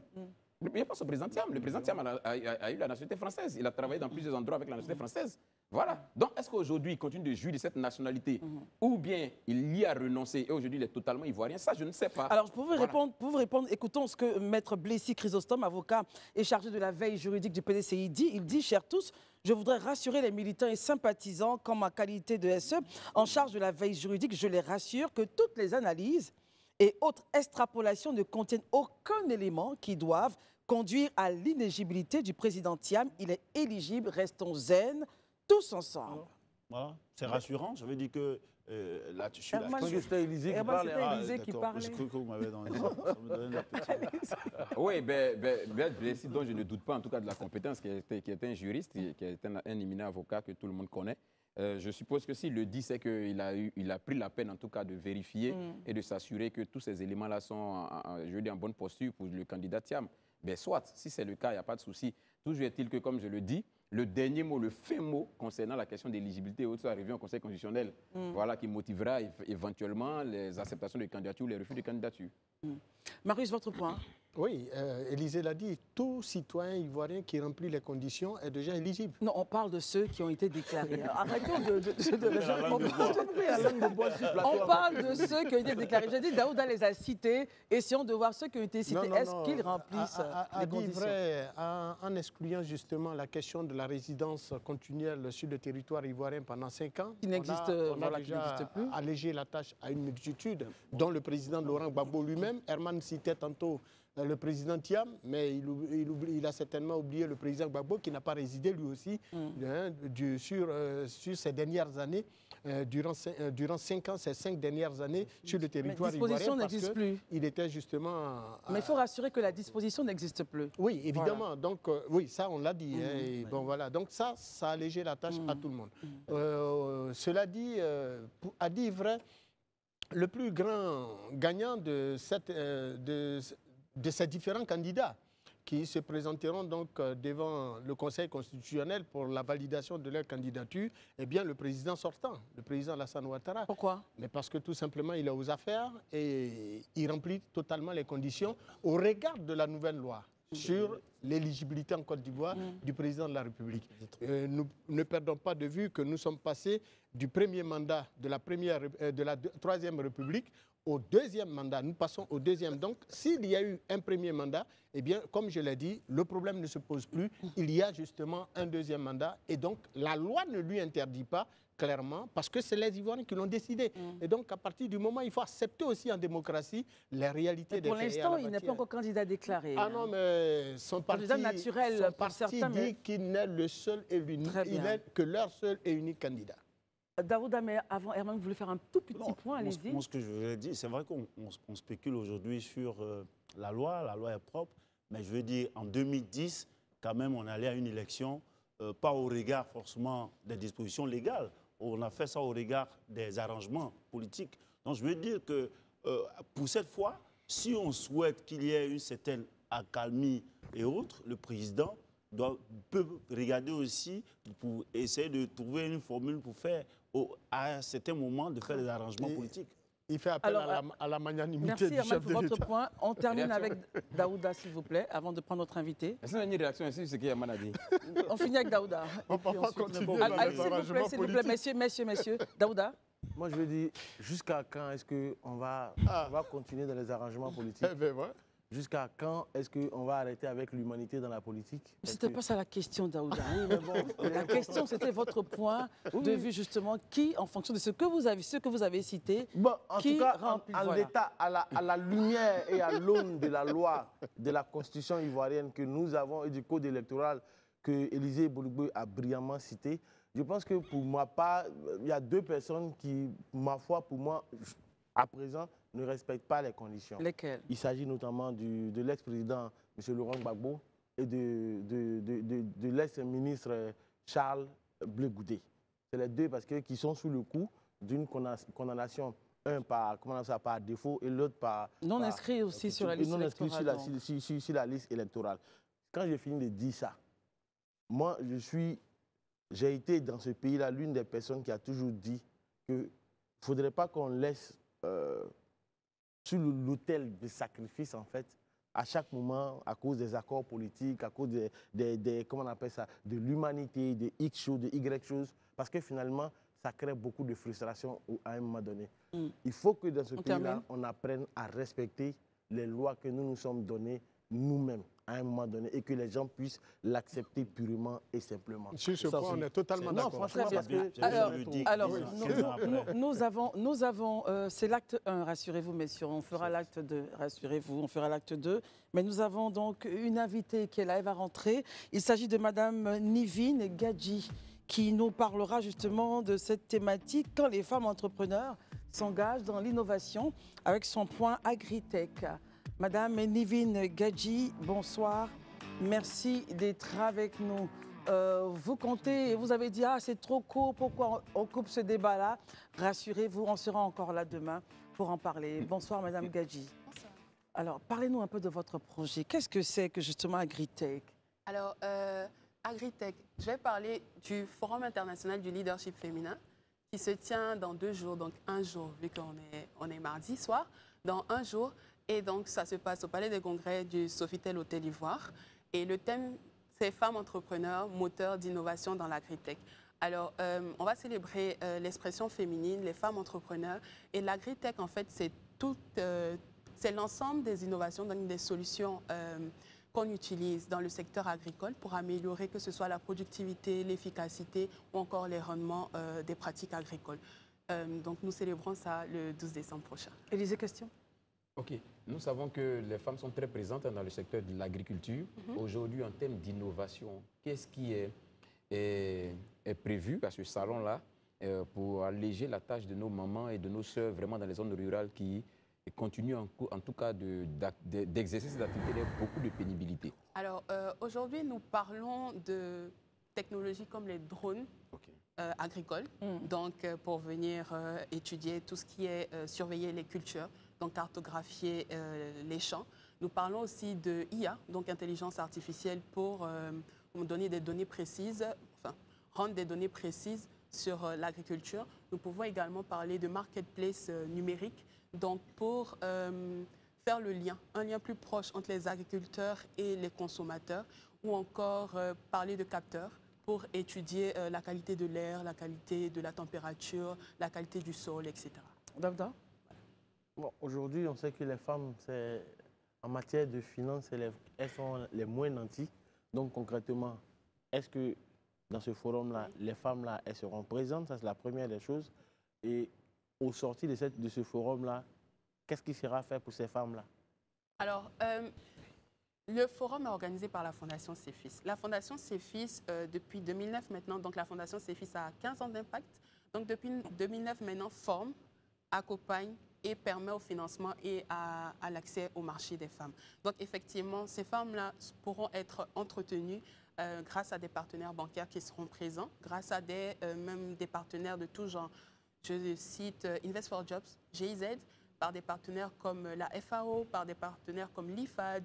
Je pense au président Thiam. Le président Thiam a eu la nationalité française. Il a travaillé dans plusieurs endroits avec la nationalité française. Voilà. Donc, est-ce qu'aujourd'hui, il continue de jouir de cette nationalité, ou bien il y a renoncé et aujourd'hui, il est totalement ivoirien? Ça, je ne sais pas. Alors, pour vous répondre, écoutons ce que Maître Blessy Chrysostome, avocat et chargé de la veille juridique du PDCI, dit. Il dit, chers tous, je voudrais rassurer les militants et sympathisants qu'en ma qualité de SE, en charge de la veille juridique, je les rassure que toutes les analyses et autres extrapolations ne contiennent aucun élément qui doivent conduire à l'inéligibilité du président Thiam. Il est éligible, restons zen, tous ensemble. Voilà, c'est rassurant. Je veux dire que là, je suis là. C'était Élisée qui parlait. C'était Élisée qui parlait. Je crois que vous m'avez dans les yeux. Ça me donne l'appétit. Oui, Blessy, dont je ne doute pas en tout cas de la compétence, qui était un juriste, qui était un éminent avocat que tout le monde connaît. Je suppose que s'il le dit, c'est qu'il a pris la peine, en tout cas, de vérifier et de s'assurer que tous ces éléments-là sont, je veux dire, en bonne posture pour le candidat Thiam. Ben, soit, si c'est le cas, il n'y a pas de souci. Toujours est-il que, comme je le dis, le dernier mot, le fin mot concernant la question d'éligibilité ou ça revient au Conseil constitutionnel, voilà, qui motivera éventuellement les acceptations de candidature ou les refus de candidature. Marius, votre point? Oui, Élisée l'a dit, tout citoyen ivoirien qui remplit les conditions est déjà éligible. Non, on parle de ceux qui ont été déclarés. Arrêtons on parle de ceux qui ont été déclarés. J'ai dit, Daouda les a cités. Essayons de voir ceux qui ont été cités. Est-ce qu'ils remplissent les conditions? Vrai, en excluant justement la question de la résidence continuelle sur le territoire ivoirien pendant 5 ans, qui n'existe plus. Allégé la tâche à une multitude, dont le président Laurent Gbagbo lui-même. Herman citait tantôt le président Thiam, mais il a certainement oublié le président Gbagbo qui n'a pas résidé lui aussi sur ces dernières années, durant 5 ans, ces 5 dernières années sur le territoire ivoirien parce qu'il était justement... Mais il faut rassurer que la disposition n'existe plus. Oui, évidemment. Voilà. Donc, oui, ça, on l'a dit. Et bon, voilà. Donc, ça a allégé la tâche à tout le monde. Cela dit, à dire vrai, le plus grand gagnant de ces différents candidats qui se présenteront donc devant le Conseil constitutionnel pour la validation de leur candidature, eh bien le président sortant, le président Alassane Ouattara. Pourquoi? Mais parce que tout simplement, il est aux affaires et il remplit totalement les conditions au regard de la nouvelle loi sur l'éligibilité en Côte d'Ivoire du président de la République. Nous ne perdons pas de vue que nous sommes passés du premier mandat de la Troisième République au deuxième mandat. Nous passons au deuxième. Donc, s'il y a eu un premier mandat, eh bien, comme je l'ai dit, le problème ne se pose plus. Il y a justement un deuxième mandat. Et donc, la loi ne lui interdit pas, clairement, parce que c'est les Ivoiriens qui l'ont décidé. Et donc, à partir du moment, il faut accepter aussi en démocratie les réalités des faits. Pour l'instant, il n'est pas encore candidat déclaré. Ah non, mais son parti, naturel, dit qu'il n'est le seul et l'unique, il n'est que leur seul et unique candidat. Daouda, mais avant, Herman, vous voulez faire un tout petit point, allez-y. Moi, ce que je voulais dire, c'est vrai qu'on spécule aujourd'hui sur la loi est propre, mais je veux dire, en 2010, quand même, on allait à une élection, pas au regard forcément des dispositions légales, on a fait ça au regard des arrangements politiques. Donc, je veux dire que pour cette fois, si on souhaite qu'il y ait une certaine accalmie et autres, le président peut regarder aussi pour essayer de trouver une formule pour faire à un certain moment de faire des arrangements politiques. Il fait appel à la magnanimité du chef de l'État. Merci pour votre point. On termine avec Daouda, s'il vous plaît, avant de prendre notre invité. Est-ce qu'il y a une réaction ici sur ce qu'Herman a dit? On finit avec Daouda. On ne peut pas continuer s'il vous plaît, messieurs. Daouda. Moi, je veux dire, jusqu'à quand est-ce qu'on va continuer dans les arrangements politiques? Jusqu'à quand est-ce qu'on va arrêter avec l'humanité dans la politique? C'était pas ça la question, Daouda. Oui, mais bon, la question, c'était votre point de vue, justement, qui, en fonction de ce que vous avez cité, en tout cas, en l'état, à la lumière et à l'aune de la loi, de la constitution ivoirienne que nous avons et du code électoral que Élisée Boulougboy a brillamment cité, je pense que pour ma part, il y a 2 personnes qui, ma foi, pour moi, à présent, ne respectent pas les conditions. Lesquelles? Il s'agit notamment de l'ex-président M. Laurent Gbagbo et de l'ex-ministre Charles Blé Goudé. C'est les 2 parce qui sont sous le coup d'une condamnation, un par défaut et l'autre par... Non inscrit aussi sur la liste électorale. Sur la liste électorale. Quand j'ai fini de dire ça, moi, j'ai été dans ce pays-là l'une des personnes qui a toujours dit qu'il ne faudrait pas qu'on laisse... sur l'autel de sacrifice, en fait, à chaque moment, à cause des accords politiques, à cause comment on appelle ça, de l'humanité, de X choses, de Y choses, parce que finalement, ça crée beaucoup de frustration à un moment donné. Il faut que dans ce pays-là, on apprenne à respecter les lois que nous nous sommes données nous-mêmes à un moment donné et que les gens puissent l'accepter purement et simplement. Sur ce point, on est totalement d'accord. Non, franchement, parce que... Alors, nous avons c'est l'acte 1, rassurez-vous, messieurs, on fera l'acte 2, rassurez-vous, on fera l'acte 2. Mais nous avons donc une invitée qui est là, elle va rentrer. Il s'agit de Madame Nivine Gadji, qui nous parlera justement de cette thématique quand les femmes entrepreneurs s'engagent dans l'innovation avec son point Agritech. Madame Nivine Gadji, bonsoir. Merci d'être avec nous. vous comptez, vous avez dit, ah, c'est trop court, pourquoi on coupe ce débat-là? Rassurez-vous, on sera encore là demain pour en parler. Bonsoir, Madame Gadji. Bonsoir. Alors, parlez-nous un peu de votre projet. Qu'est-ce que c'est que justement Agritech? Alors, Agritech, je vais parler du Forum international du leadership féminin qui se tient dans 2 jours, donc un jour, vu qu'on est mardi soir, dans un jour. Et donc, ça se passe au Palais des Congrès du Sofitel Hôtel Ivoire. Et le thème, c'est femmes entrepreneurs, moteurs d'innovation dans l'agritech. Alors, on va célébrer l'expression féminine, les femmes entrepreneurs. Et l'agritech, en fait, c'est l'ensemble des innovations, donc des solutions qu'on utilise dans le secteur agricole pour améliorer que ce soit la productivité, l'efficacité ou encore les rendements des pratiques agricoles. Donc, nous célébrons ça le 12 décembre prochain. Élisée, question? Ok, nous savons que les femmes sont très présentes dans le secteur de l'agriculture. Aujourd'hui, en termes d'innovation, qu'est-ce qui est prévu à ce salon-là pour alléger la tâche de nos mamans et de nos sœurs vraiment dans les zones rurales qui continuent en tout cas d'exercer cette activité avec beaucoup de pénibilité? Alors, aujourd'hui, nous parlons de technologies comme les drones agricoles, donc pour venir étudier tout ce qui est surveiller les cultures, donc cartographier les champs. Nous parlons aussi de IA, donc intelligence artificielle pour donner des données précises, enfin, rendre des données précises sur l'agriculture. Nous pouvons également parler de marketplace numérique, donc pour faire le lien, un lien plus proche entre les agriculteurs et les consommateurs, ou encore parler de capteurs pour étudier la qualité de l'air, la qualité de la température, la qualité du sol, etc. Docteur? Bon, aujourd'hui, on sait que les femmes, en matière de finances, elles sont les moins nanties. Donc, concrètement, est-ce que dans ce forum-là, les femmes-là, elles seront présentes? Ça, c'est la première des choses. Et au sorti de ce forum-là, qu'est-ce qui sera fait pour ces femmes-là? Alors, le forum est organisé par la Fondation CEFIS. La Fondation CEFIS, depuis 2009 maintenant, donc la Fondation CEFIS a 15 ans d'impact. Donc, depuis 2009 maintenant, forme, accompagne et permet au financement et à l'accès au marché des femmes. Donc, effectivement, ces femmes-là pourront être entretenues grâce à des partenaires bancaires qui seront présents, grâce à même des partenaires de tout genre. Je cite Invest for Jobs, GIZ, par des partenaires comme la FAO, par des partenaires comme l'IFAD,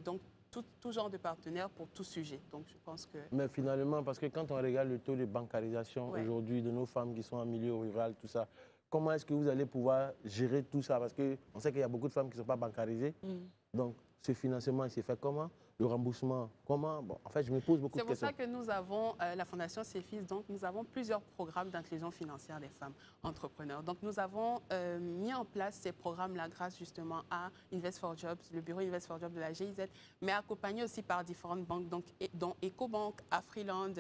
donc tout genre de partenaires pour tout sujet. Donc je pense que... Mais finalement, parce que quand on regarde le taux de bancarisation aujourd'hui de nos femmes qui sont en milieu rural, tout ça, comment est-ce que vous allez pouvoir gérer tout ça? Parce qu'on sait qu'il y a beaucoup de femmes qui ne sont pas bancarisées. Donc, ce financement, il s'est fait comment? Le remboursement, comment? Bon, en fait, je me pose beaucoup de questions. C'est pour ça que nous avons, la Fondation CEFIS, donc nous avons plusieurs programmes d'inclusion financière des femmes entrepreneurs. Donc, nous avons mis en place ces programmes-là grâce justement à Invest for Jobs, le bureau Invest for Jobs de la GIZ, mais accompagné aussi par différentes banques, donc, dont EcoBank, Afriland,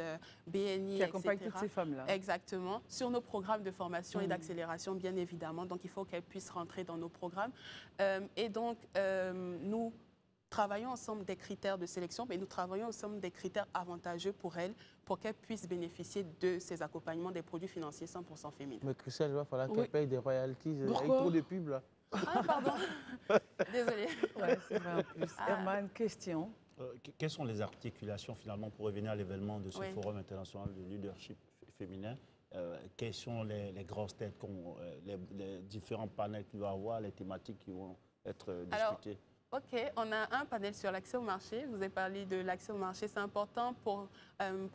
BNI, qui accompagne etc. toutes ces femmes-là. Exactement. Sur nos programmes de formation et d'accélération, bien évidemment. Donc, il faut qu'elles puissent rentrer dans nos programmes. Et donc, nous travaillons ensemble des critères de sélection, mais nous travaillons ensemble des critères avantageux pour elles, pour qu'elles puissent bénéficier de ces accompagnements des produits financiers 100% féminins. Mais Christelle, il va falloir qu'elle paye des royalties. Pourquoi? Avec trop de pubs, là. Ah, pardon. Désolée. Ouais, c'est vrai en plus. Herman, question. Quelles sont les articulations finalement pour revenir à l'événement de ce Forum international de leadership féminin? Quelles sont les grosses têtes, les différents panels qu'il va y avoir, les thématiques qui vont être discutées? OK, on a un panel sur l'accès au marché. Vous avez parlé de l'accès au marché. C'est important pour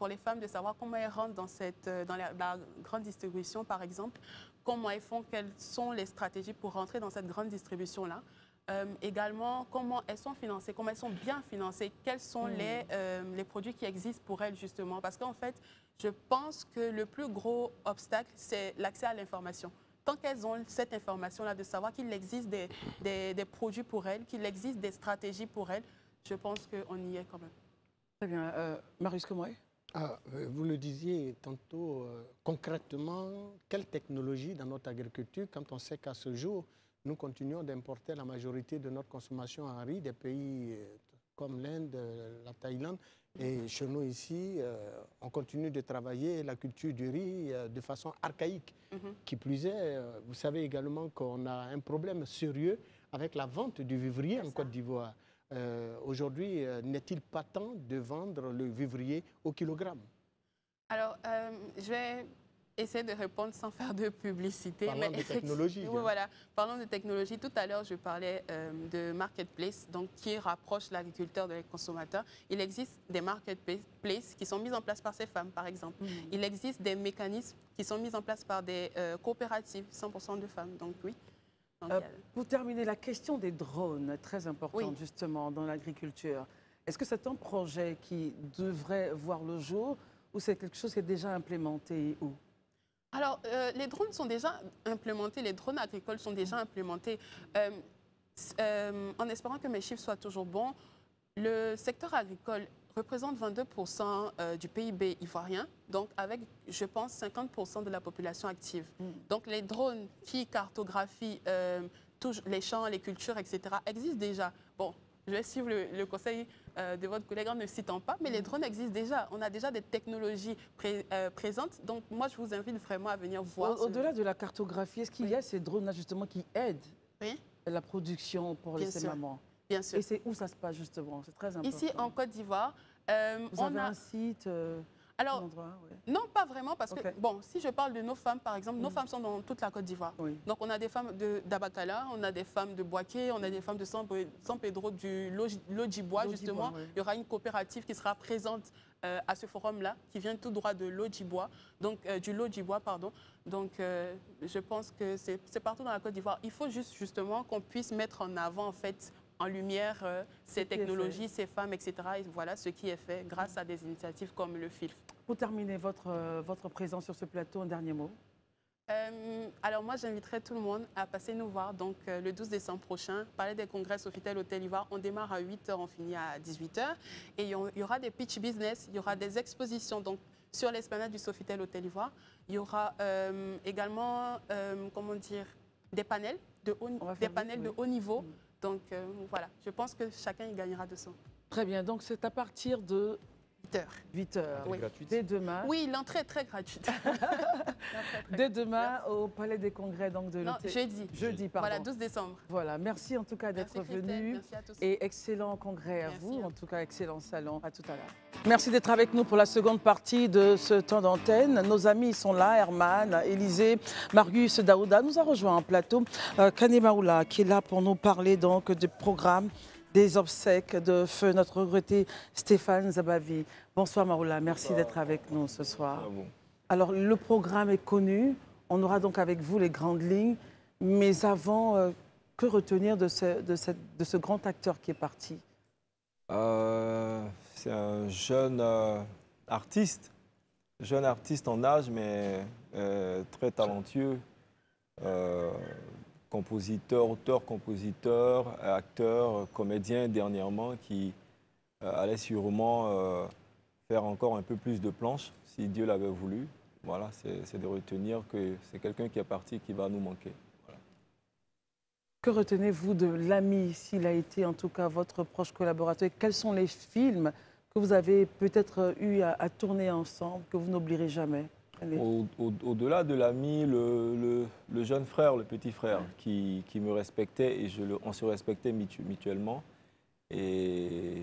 les femmes de savoir comment elles rentrent dans la grande distribution, par exemple. Comment elles font, quelles sont les stratégies pour rentrer dans cette grande distribution-là. Également, comment elles sont financées, comment elles sont bien financées, quels sont les produits qui existent pour elles, justement. Parce qu'en fait, je pense que le plus gros obstacle, c'est l'accès à l'information. Tant qu'elles ont cette information-là, de savoir qu'il existe des produits pour elles, qu'il existe des stratégies pour elles, je pense qu'on y est quand même. Très bien. Marius Comoué? Vous le disiez tantôt, concrètement, quelle technologie dans notre agriculture, quand on sait qu'à ce jour, nous continuons d'importer la majorité de notre consommation en riz des pays comme l'Inde, la Thaïlande. Et chez nous ici, on continue de travailler la culture du riz de façon archaïque. Qui plus est, vous savez également qu'on a un problème sérieux avec la vente du vivrier en Côte d'Ivoire. Aujourd'hui, n'est-il pas temps de vendre le vivrier au kilogramme? Alors, je vais essayer de répondre sans faire de publicité. Parlons de technologie. Oui, voilà. Parlons de technologie. Tout à l'heure, je parlais de marketplace, donc qui rapproche l'agriculteur de les consommateurs. Il existe des marketplaces qui sont mis en place par ces femmes, par exemple. Il existe des mécanismes qui sont mis en place par des coopératives, 100% de femmes. Donc, oui. Donc, pour terminer, la question des drones, très importante justement dans l'agriculture. Est-ce que c'est un projet qui devrait voir le jour ou c'est quelque chose qui est déjà implémenté où? Alors, les drones sont déjà implémentés, les drones agricoles sont déjà implémentés. En espérant que mes chiffres soient toujours bons, le secteur agricole représente 22% du PIB ivoirien, donc avec, je pense, 50% de la population active. Donc, les drones qui cartographient les champs, les cultures, etc., existent déjà. Bon, je vais suivre le conseil de votre collègue en ne citant pas, mais les drones existent déjà. On a déjà des technologies présentes. Donc, moi, je vous invite vraiment à venir voir. Au-delà de la cartographie, est-ce qu'il y a ces drones-là, justement, qui aident la production pour ces mamans? Bien sûr. Et c'est où ça se passe, justement? C'est très important. Ici, en Côte d'Ivoire, vous avez un site alors, endroit, non, pas vraiment, parce que, bon, si je parle de nos femmes, par exemple, nos femmes sont dans toute la Côte d'Ivoire. Donc, on a des femmes d'Abakala, on a des femmes de Boaké, on a des femmes de San Pedro, du Lodjibois, justement. Il y aura une coopérative qui sera présente à ce forum-là, qui vient tout droit de Lodjibois, donc du Lodjibois, pardon. Donc, je pense que c'est partout dans la Côte d'Ivoire. Il faut justement qu'on puisse mettre en avant, en fait, en lumière ces technologies, ces femmes, etc. Et voilà ce qui est fait grâce à des initiatives comme le FILF. Pour terminer votre présence sur ce plateau, un dernier mot. Alors moi, j'inviterai tout le monde à passer nous voir donc, le 12 décembre prochain, Palais des Congrès Sofitel Hôtel Ivoire. On démarre à 8h, on finit à 18h. Et il y aura des pitch business, il y aura des expositions donc, sur l'esplanade du Sofitel Hôtel Ivoire. Il y aura également, comment dire, des panels de haut niveau. Donc voilà, je pense que chacun y gagnera de son. Très bien, donc c'est à partir de 8h. Oui. Dès demain. Oui, l'entrée est très gratuite. Dès demain au Palais des Congrès donc de jeudi, pardon. Voilà, 12 décembre. Voilà, merci en tout cas d'être venu. Merci à tous. Et excellent congrès à vous, en tout cas excellent salon. À tout à l'heure. Merci d'être avec nous pour la seconde partie de ce temps d'antenne. Nos amis sont là, Herman, Élisée, Marius, Daouda nous a rejoint en plateau. Kane Maoula qui est là pour nous parler donc du programme des obsèques de feu, notre regretté Stéphane Zabavi. Bonsoir Maoula, merci d'être avec nous ce soir. Alors le programme est connu, on aura donc avec vous les grandes lignes, mais avant, que retenir de ce grand acteur qui est parti? C'est un jeune artiste en âge, mais très talentueux. Compositeur, auteur-compositeur, acteur, comédien dernièrement, qui allait sûrement faire encore un peu plus de planches, si Dieu l'avait voulu. Voilà, c'est de retenir que c'est quelqu'un qui est parti qui va nous manquer. Voilà. Que retenez-vous de l'ami, s'il a été en tout cas votre proche collaborateur? Quels sont les films que vous avez peut-être eu à tourner ensemble, que vous n'oublierez jamais? Au-delà de l'ami, le jeune frère, le petit frère, qui me respectait et on se respectait mutuellement. Et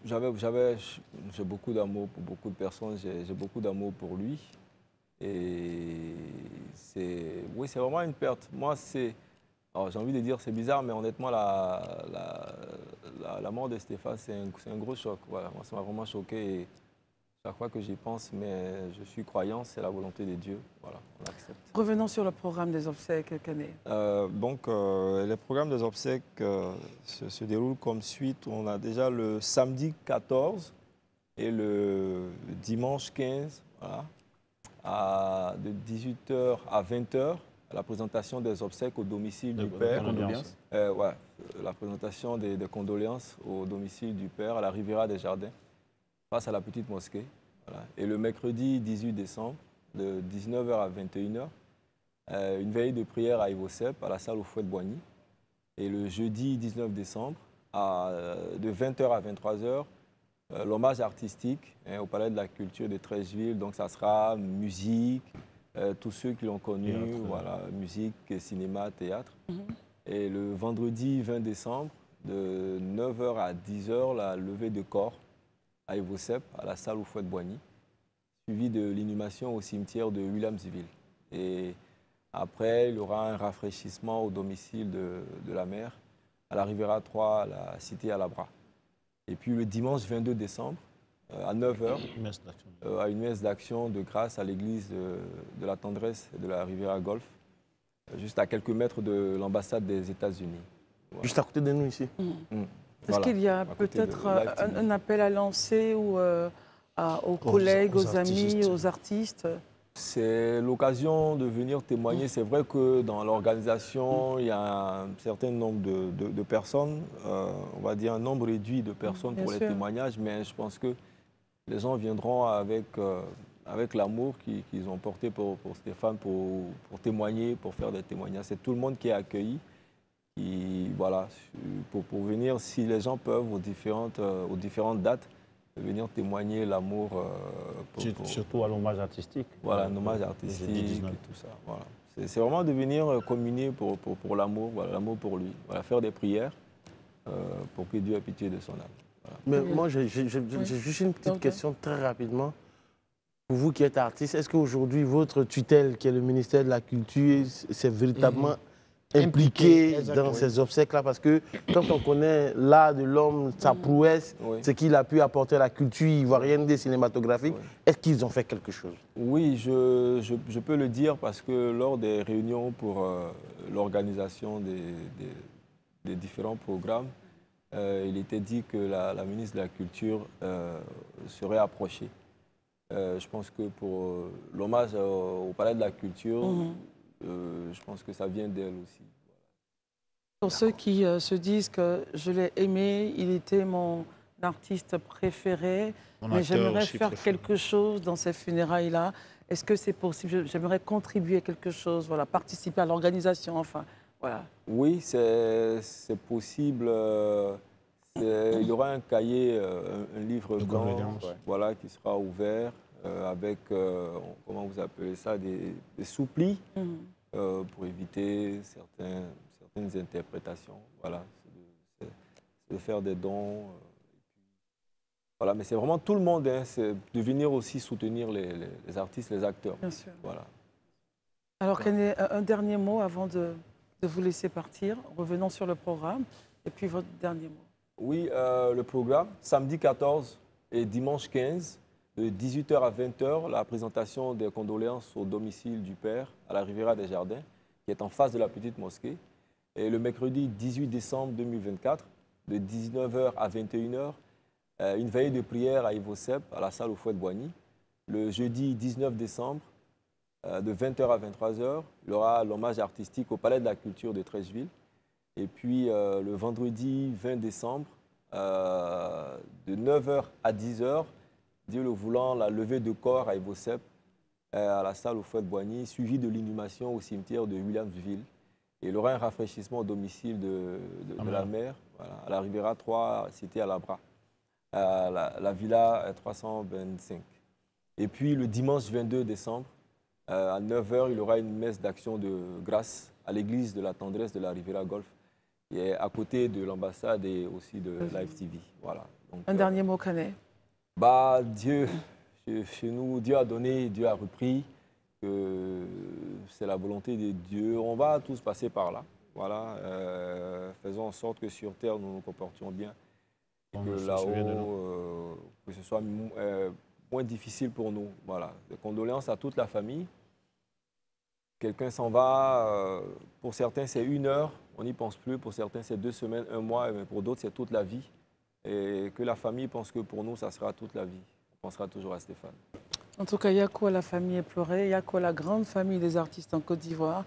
j'ai beaucoup d'amour pour beaucoup de personnes, j'ai beaucoup d'amour pour lui. Et oui, c'est vraiment une perte. Moi, j'ai envie de dire c'est bizarre, mais honnêtement, la mort de Stéphane, c'est un gros choc. Voilà, moi, ça m'a vraiment choqué. Et chaque fois que j'y pense, mais je suis croyant, c'est la volonté de Dieu. Voilà, on accepte. Revenons sur le programme des obsèques, Kane. Le programme des obsèques se déroule comme suite. On a déjà le samedi 14 et le dimanche 15, voilà, de 18h à 20h, la présentation des obsèques au domicile du père. La présentation des condoléances au domicile du père à la Riviera des Jardins, face à la petite mosquée. Voilà. Et le mercredi 18 décembre, de 19h à 21h, une veille de prière à Ivosep, à la salle au Fouet de Boigny. Et le jeudi 19 décembre, de 20h à 23h, l'hommage artistique au Palais de la Culture de Treichville. Donc ça sera musique, tous ceux qui l'ont connu, voilà, musique, cinéma, théâtre. Et le vendredi 20 décembre, De 9h à 10h, la levée de corps à Evosep, à la salle Houphouët-Boigny, suivi de l'inhumation au cimetière de Williamsville. Et après, il y aura un rafraîchissement au domicile de la mère, à la Riviera 3, à la cité à Labra. Et puis le dimanche 22 décembre, à 9h, à une messe d'action de grâce à l'église de la Tendresse et de la Riviera Golf, juste à quelques mètres de l'ambassade des États-Unis. Voilà. Juste à côté de nous ici. Est-ce qu'il y a peut-être un appel à lancer ou, aux collègues, aux amis, aux artistes? C'est l'occasion de venir témoigner. C'est vrai que dans l'organisation, il y a un certain nombre de personnes, on va dire un nombre réduit de personnes pour les témoignages, mais je pense que les gens viendront avec l'amour qu'ils ont porté pour Stéphane, pour témoigner, pour faire des témoignages. C'est tout le monde qui est accueilli. Voilà, pour venir, si les gens peuvent, aux différentes dates, venir témoigner l'amour. Surtout à l'hommage artistique. Voilà, un hommage artistique et tout ça. Voilà. C'est vraiment de venir communier pour l'amour, voilà, l'amour pour lui. Voilà, faire des prières pour que Dieu ait pitié de son âme. Voilà. Mais moi, j'ai juste une petite question très rapidement. Pour vous qui êtes artiste, est-ce qu'aujourd'hui, votre tutelle, qui est le ministère de la Culture, c'est véritablement impliqué dans ces obsèques-là? Parce que quand on connaît l'art de l'homme, sa prouesse, ce qu'il a pu apporter à la culture ivoirienne des cinématographiques, est-ce qu'ils ont fait quelque chose? Oui, je peux le dire parce que lors des réunions pour l'organisation des différents programmes, il était dit que la ministre de la Culture serait approchée. Je pense que pour l'hommage au Palais de la Culture, je pense que ça vient d'elle aussi. Pour ceux qui se disent que je l'ai aimé, il était mon artiste préféré, mais j'aimerais faire quelque chose dans ces funérailles-là. Est-ce que c'est possible? J'aimerais contribuer quelque chose, voilà, participer à l'organisation, enfin, voilà. Oui, c'est possible. Il y aura un cahier, un livre blanc, voilà, qui sera ouvert avec, comment vous appelez ça, des souplis pour éviter certaines interprétations. Voilà, c'est de faire des dons. Voilà, mais c'est vraiment tout le monde, hein, c'est de venir aussi soutenir les artistes, les acteurs. Bien sûr. Voilà. Alors, Kené, un dernier mot avant de vous laisser partir. Revenons sur le programme et puis votre dernier mot. Oui, le programme, samedi 14 et dimanche 15, de 18h à 20h, la présentation des condoléances au domicile du père à la Riviera des Jardins, qui est en face de la petite mosquée. Et le mercredi 18 décembre 2024, de 19h à 21h, une veillée de prière à Evosep, à la salle Houphouët-Boigny. Le jeudi 19 décembre, de 20h à 23h, il y aura l'hommage artistique au Palais de la Culture de Treichville. Et puis le vendredi 20 décembre, de 9h à 10h, Dieu le voulant, la levée de corps à Evosep, à la salle Houphouët-Boigny, suivi de l'inhumation au cimetière de Williamsville. Et il y aura un rafraîchissement au domicile de la mère, voilà, à la Riviera 3, cité à Labra, la Villa 325. Et puis le dimanche 22 décembre, à 9h, il y aura une messe d'action de grâce à l'église de la Tendresse de la Riviera Golf, qui est à côté de l'ambassade et aussi de Live TV. Voilà. Donc, un dernier mot, Kené. Dieu, chez nous, Dieu a donné, Dieu a repris. C'est la volonté de Dieu. On va tous passer par là. Voilà. Faisons en sorte que sur Terre, nous nous comportions bien. Et que là-haut, que ce soit moins difficile pour nous. Voilà. Des condoléances à toute la famille. Quelqu'un s'en va, pour certains c'est 1 heure, on n'y pense plus, pour certains c'est 2 semaines, 1 mois, mais pour d'autres c'est toute la vie. Et que la famille pense que pour nous ça sera toute la vie. On pensera toujours à Stéphane. En tout cas, Yako, la famille est pleurée, Yako, la grande famille des artistes en Côte d'Ivoire.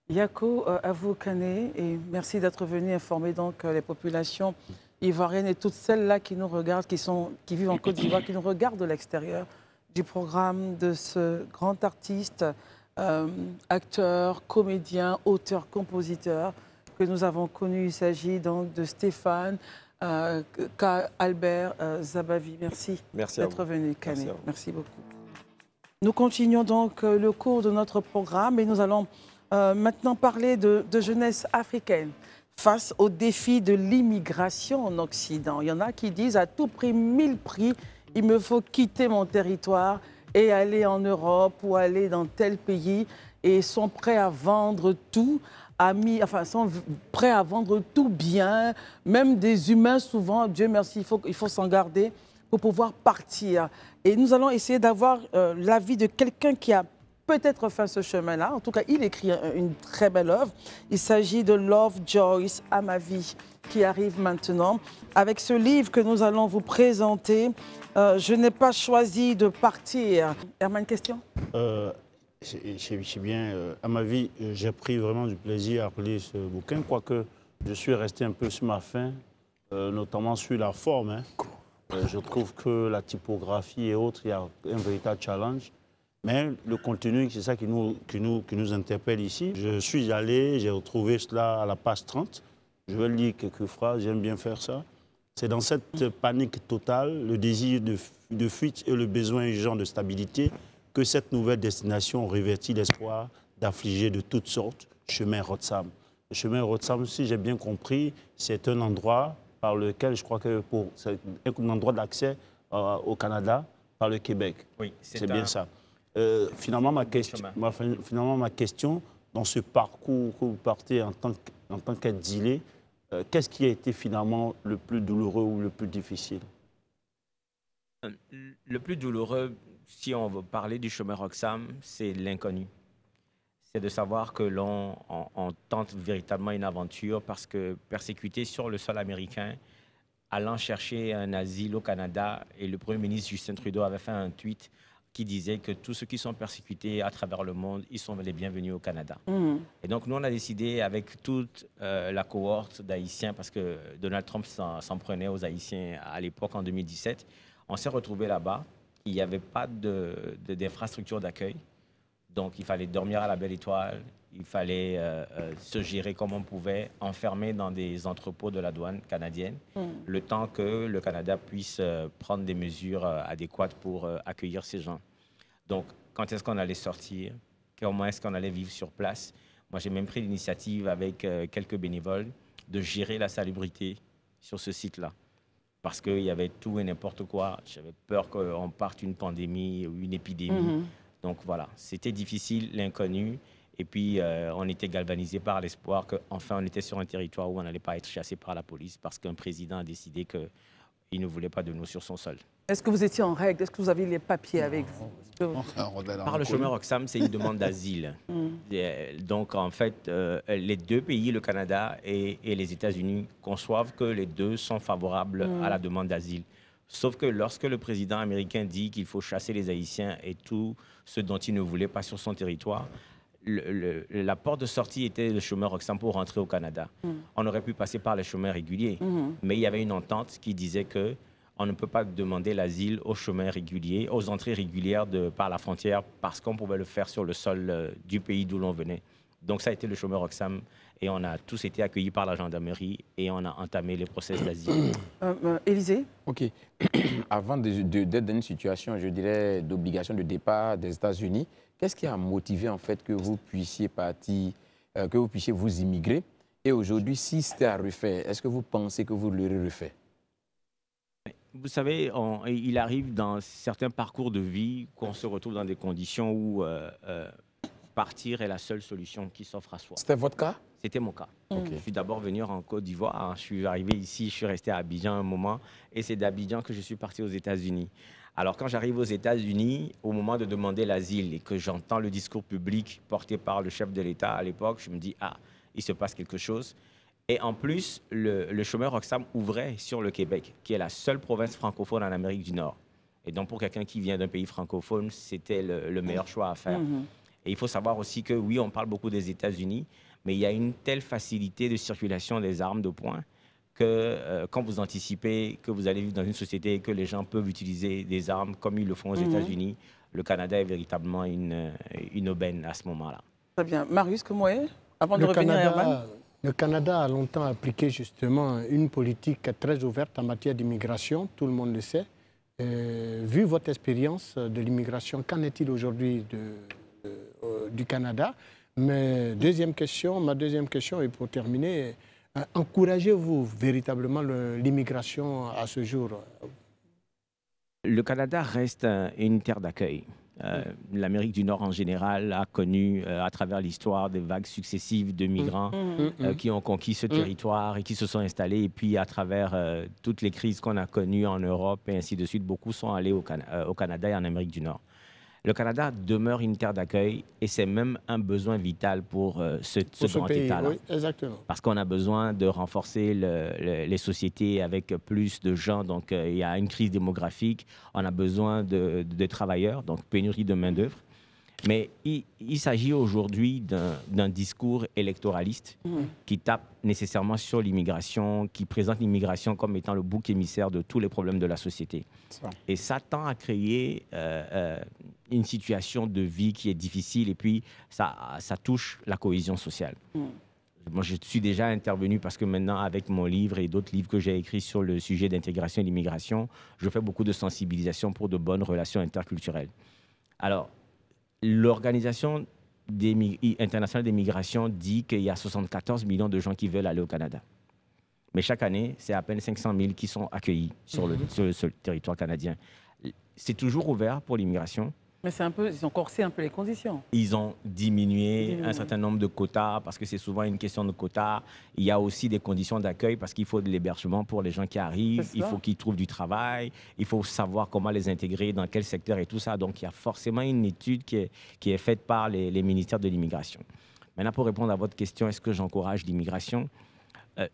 Yako, à vous, Kené, et merci d'être venu informer donc les populations ivoiriennes et toutes celles-là qui nous regardent, qui vivent en Côte d'Ivoire, qui nous regardent de l'extérieur du programme de ce grand artiste, acteur, comédien, auteur, compositeur que nous avons connu. Il s'agit donc de Stéphane Albert Zabavi. Merci d'être venu, Kené. Merci beaucoup. Nous continuons donc le cours de notre programme et nous allons maintenant parler de jeunesse africaine. face au défi de l'immigration en Occident. Il y en a qui disent à tout prix, 1000 prix, il me faut quitter mon territoire et aller en Europe ou aller dans tel pays et sont prêts à vendre tout, sont prêts à vendre tout bien, même des humains souvent, Dieu merci, il faut s'en garder pour pouvoir partir. Et nous allons essayer d'avoir l'avis de quelqu'un qui a peut-être fait ce chemin-là. En tout cas, il écrit une très belle œuvre. Il s'agit de Love Joyce, à ma vie, qui arrive maintenant. Avec ce livre que nous allons vous présenter, je n'ai pas choisi de partir. Herman, question? C'est bien. À ma vie, j'ai pris vraiment du plaisir à lire ce bouquin, quoique je suis resté un peu sur ma faim, notamment sur la forme. Hein. Je trouve que la typographie et autres, il y a un véritable challenge. Mais le contenu, c'est ça qui nous interpelle ici. Je suis allé, j'ai retrouvé cela à la page 30. Je vais lire quelques phrases, j'aime bien faire ça. C'est dans cette panique totale, le désir de fuite et le besoin urgent de stabilité que cette nouvelle destination revêtit l'espoir d'affliger de toutes sortes chemin Rotsam. Le chemin Rotsam, si j'ai bien compris, c'est un endroit par lequel, je crois que c'est un endroit d'accès au Canada par le Québec. Oui, c'est bien ça. Finalement, ma question, dans ce parcours que vous partez en tant qu'exilé, qu'est-ce qui a été finalement le plus douloureux ou le plus difficile? Le plus douloureux, si on veut parler du chemin Roxham, c'est l'inconnu. C'est de savoir que l'on tente véritablement une aventure parce que persécuté sur le sol américain, allant chercher un asile au Canada, et le Premier ministre Justin Trudeau avait fait un tweet qui disait que tous ceux qui sont persécutés à travers le monde, ils sont les bienvenus au Canada. Et donc, nous, on a décidé avec toute la cohorte d'Haïtiens, parce que Donald Trump s'en prenait aux Haïtiens à l'époque, en 2017, on s'est retrouvés là-bas. Il n'y avait pas d'infrastructure d'accueil. Donc, il fallait dormir à la Belle Étoile. Il fallait se gérer comme on pouvait, enfermé dans des entrepôts de la douane canadienne, le temps que le Canada puisse prendre des mesures adéquates pour accueillir ces gens. Donc, quand est-ce qu'on allait sortir? Comment est-ce qu'on allait vivre sur place? Moi, j'ai même pris l'initiative avec quelques bénévoles de gérer la salubrité sur ce site-là. Parce qu'il y avait tout et n'importe quoi. J'avais peur qu'on parte une pandémie ou une épidémie. Donc voilà, c'était difficile, l'inconnu. Et puis, on était galvanisé par l'espoir qu'enfin, on était sur un territoire où on n'allait pas être chassé par la police parce qu'un président a décidé qu'il ne voulait pas de nous sur son sol. Est-ce que vous étiez en règle? Est-ce que vous aviez les papiers avec vous? Par le chemin Roxham, c'est une demande d'asile. Donc, en fait, les deux pays, le Canada et les États-Unis, conçoivent que les deux sont favorables à la demande d'asile. Sauf que lorsque le président américain dit qu'il faut chasser les Haïtiens et tout ce dont il ne voulait pas sur son territoire, la porte de sortie était le chemin Roxham pour rentrer au Canada. On aurait pu passer par les chemins réguliers, mais il y avait une entente qui disait qu'on ne peut pas demander l'asile aux chemins réguliers, aux entrées régulières par la frontière, parce qu'on pouvait le faire sur le sol du pays d'où l'on venait. Donc ça a été le chemin Roxham et on a tous été accueillis par la gendarmerie et on a entamé les procès d'asile. Élisée? OK. Avant d'être dans une situation, je dirais, d'obligation de départ des États-Unis, qu'est-ce qui a motivé en fait que vous puissiez partir, que vous puissiez vous immigrer? Et aujourd'hui, si c'était à refaire, est-ce que vous pensez que vous l'aurez refait? Vous savez, il arrive dans certains parcours de vie qu'on se retrouve dans des conditions où partir est la seule solution qui s'offre à soi. C'était votre cas? C'était mon cas. Okay. Je suis d'abord venu en Côte d'Ivoire. Je suis arrivé ici, je suis resté à Abidjan un moment. Et c'est d'Abidjan que je suis parti aux États-Unis. Alors, quand j'arrive aux États-Unis, au moment de demander l'asile et que j'entends le discours public porté par le chef de l'État à l'époque, je me dis, ah, il se passe quelque chose. Et en plus, le chemin Roxham ouvrait sur le Québec, qui est la seule province francophone en Amérique du Nord. Et donc, pour quelqu'un qui vient d'un pays francophone, c'était le meilleur choix à faire. Et il faut savoir aussi que, oui, on parle beaucoup des États-Unis, mais il y a une telle facilité de circulation des armes de poing que quand vous anticipez que vous allez vivre dans une société et que les gens peuvent utiliser des armes comme ils le font aux États-Unis, le Canada est véritablement une aubaine à ce moment-là. Très bien. Marius, comment est avant de revenir à Herman? Le Canada a longtemps appliqué justement une politique très ouverte en matière d'immigration, tout le monde le sait. Vu votre expérience de l'immigration, qu'en est-il aujourd'hui du Canada? Ma deuxième question, et pour terminer, Encouragez-vous véritablement l'immigration à ce jour? Le Canada reste une terre d'accueil. L'Amérique du Nord en général a connu à travers l'histoire des vagues successives de migrants qui ont conquis ce territoire et qui se sont installés. Et puis à travers toutes les crises qu'on a connues en Europe et ainsi de suite, beaucoup sont allés au Canada et en Amérique du Nord. Le Canada demeure une terre d'accueil et c'est même un besoin vital pour ce grand État-là. Oui, exactement. Parce qu'on a besoin de renforcer les sociétés avec plus de gens. Donc, il y a une crise démographique. On a besoin de travailleurs, donc pénurie de main-d'œuvre. Mais il s'agit aujourd'hui d'un discours électoraliste qui tape nécessairement sur l'immigration, qui présente l'immigration comme étant le bouc émissaire de tous les problèmes de la société. Et ça tend à créer une situation de vie qui est difficile et puis ça touche la cohésion sociale. Moi, je suis déjà intervenu parce que maintenant, avec mon livre et d'autres livres que j'ai écrits sur le sujet d'intégration et d'immigration, je fais beaucoup de sensibilisation pour de bonnes relations interculturelles. Alors, l'Organisation internationale des migrations dit qu'il y a 74 millions de gens qui veulent aller au Canada. Mais chaque année, c'est à peine 500 000 qui sont accueillis sur le territoire canadien. C'est toujours ouvert pour l'immigration. Mais ils ont corsé un peu les conditions. Ils ont diminué un certain nombre de quotas parce que c'est souvent une question de quotas. Il y a aussi des conditions d'accueil parce qu'il faut de l'hébergement pour les gens qui arrivent. Il faut qu'ils trouvent du travail. Il faut savoir comment les intégrer, dans quel secteur et tout ça. Donc, il y a forcément une étude qui est faite par les ministères de l'immigration. Maintenant, pour répondre à votre question, est-ce que j'encourage l'immigration?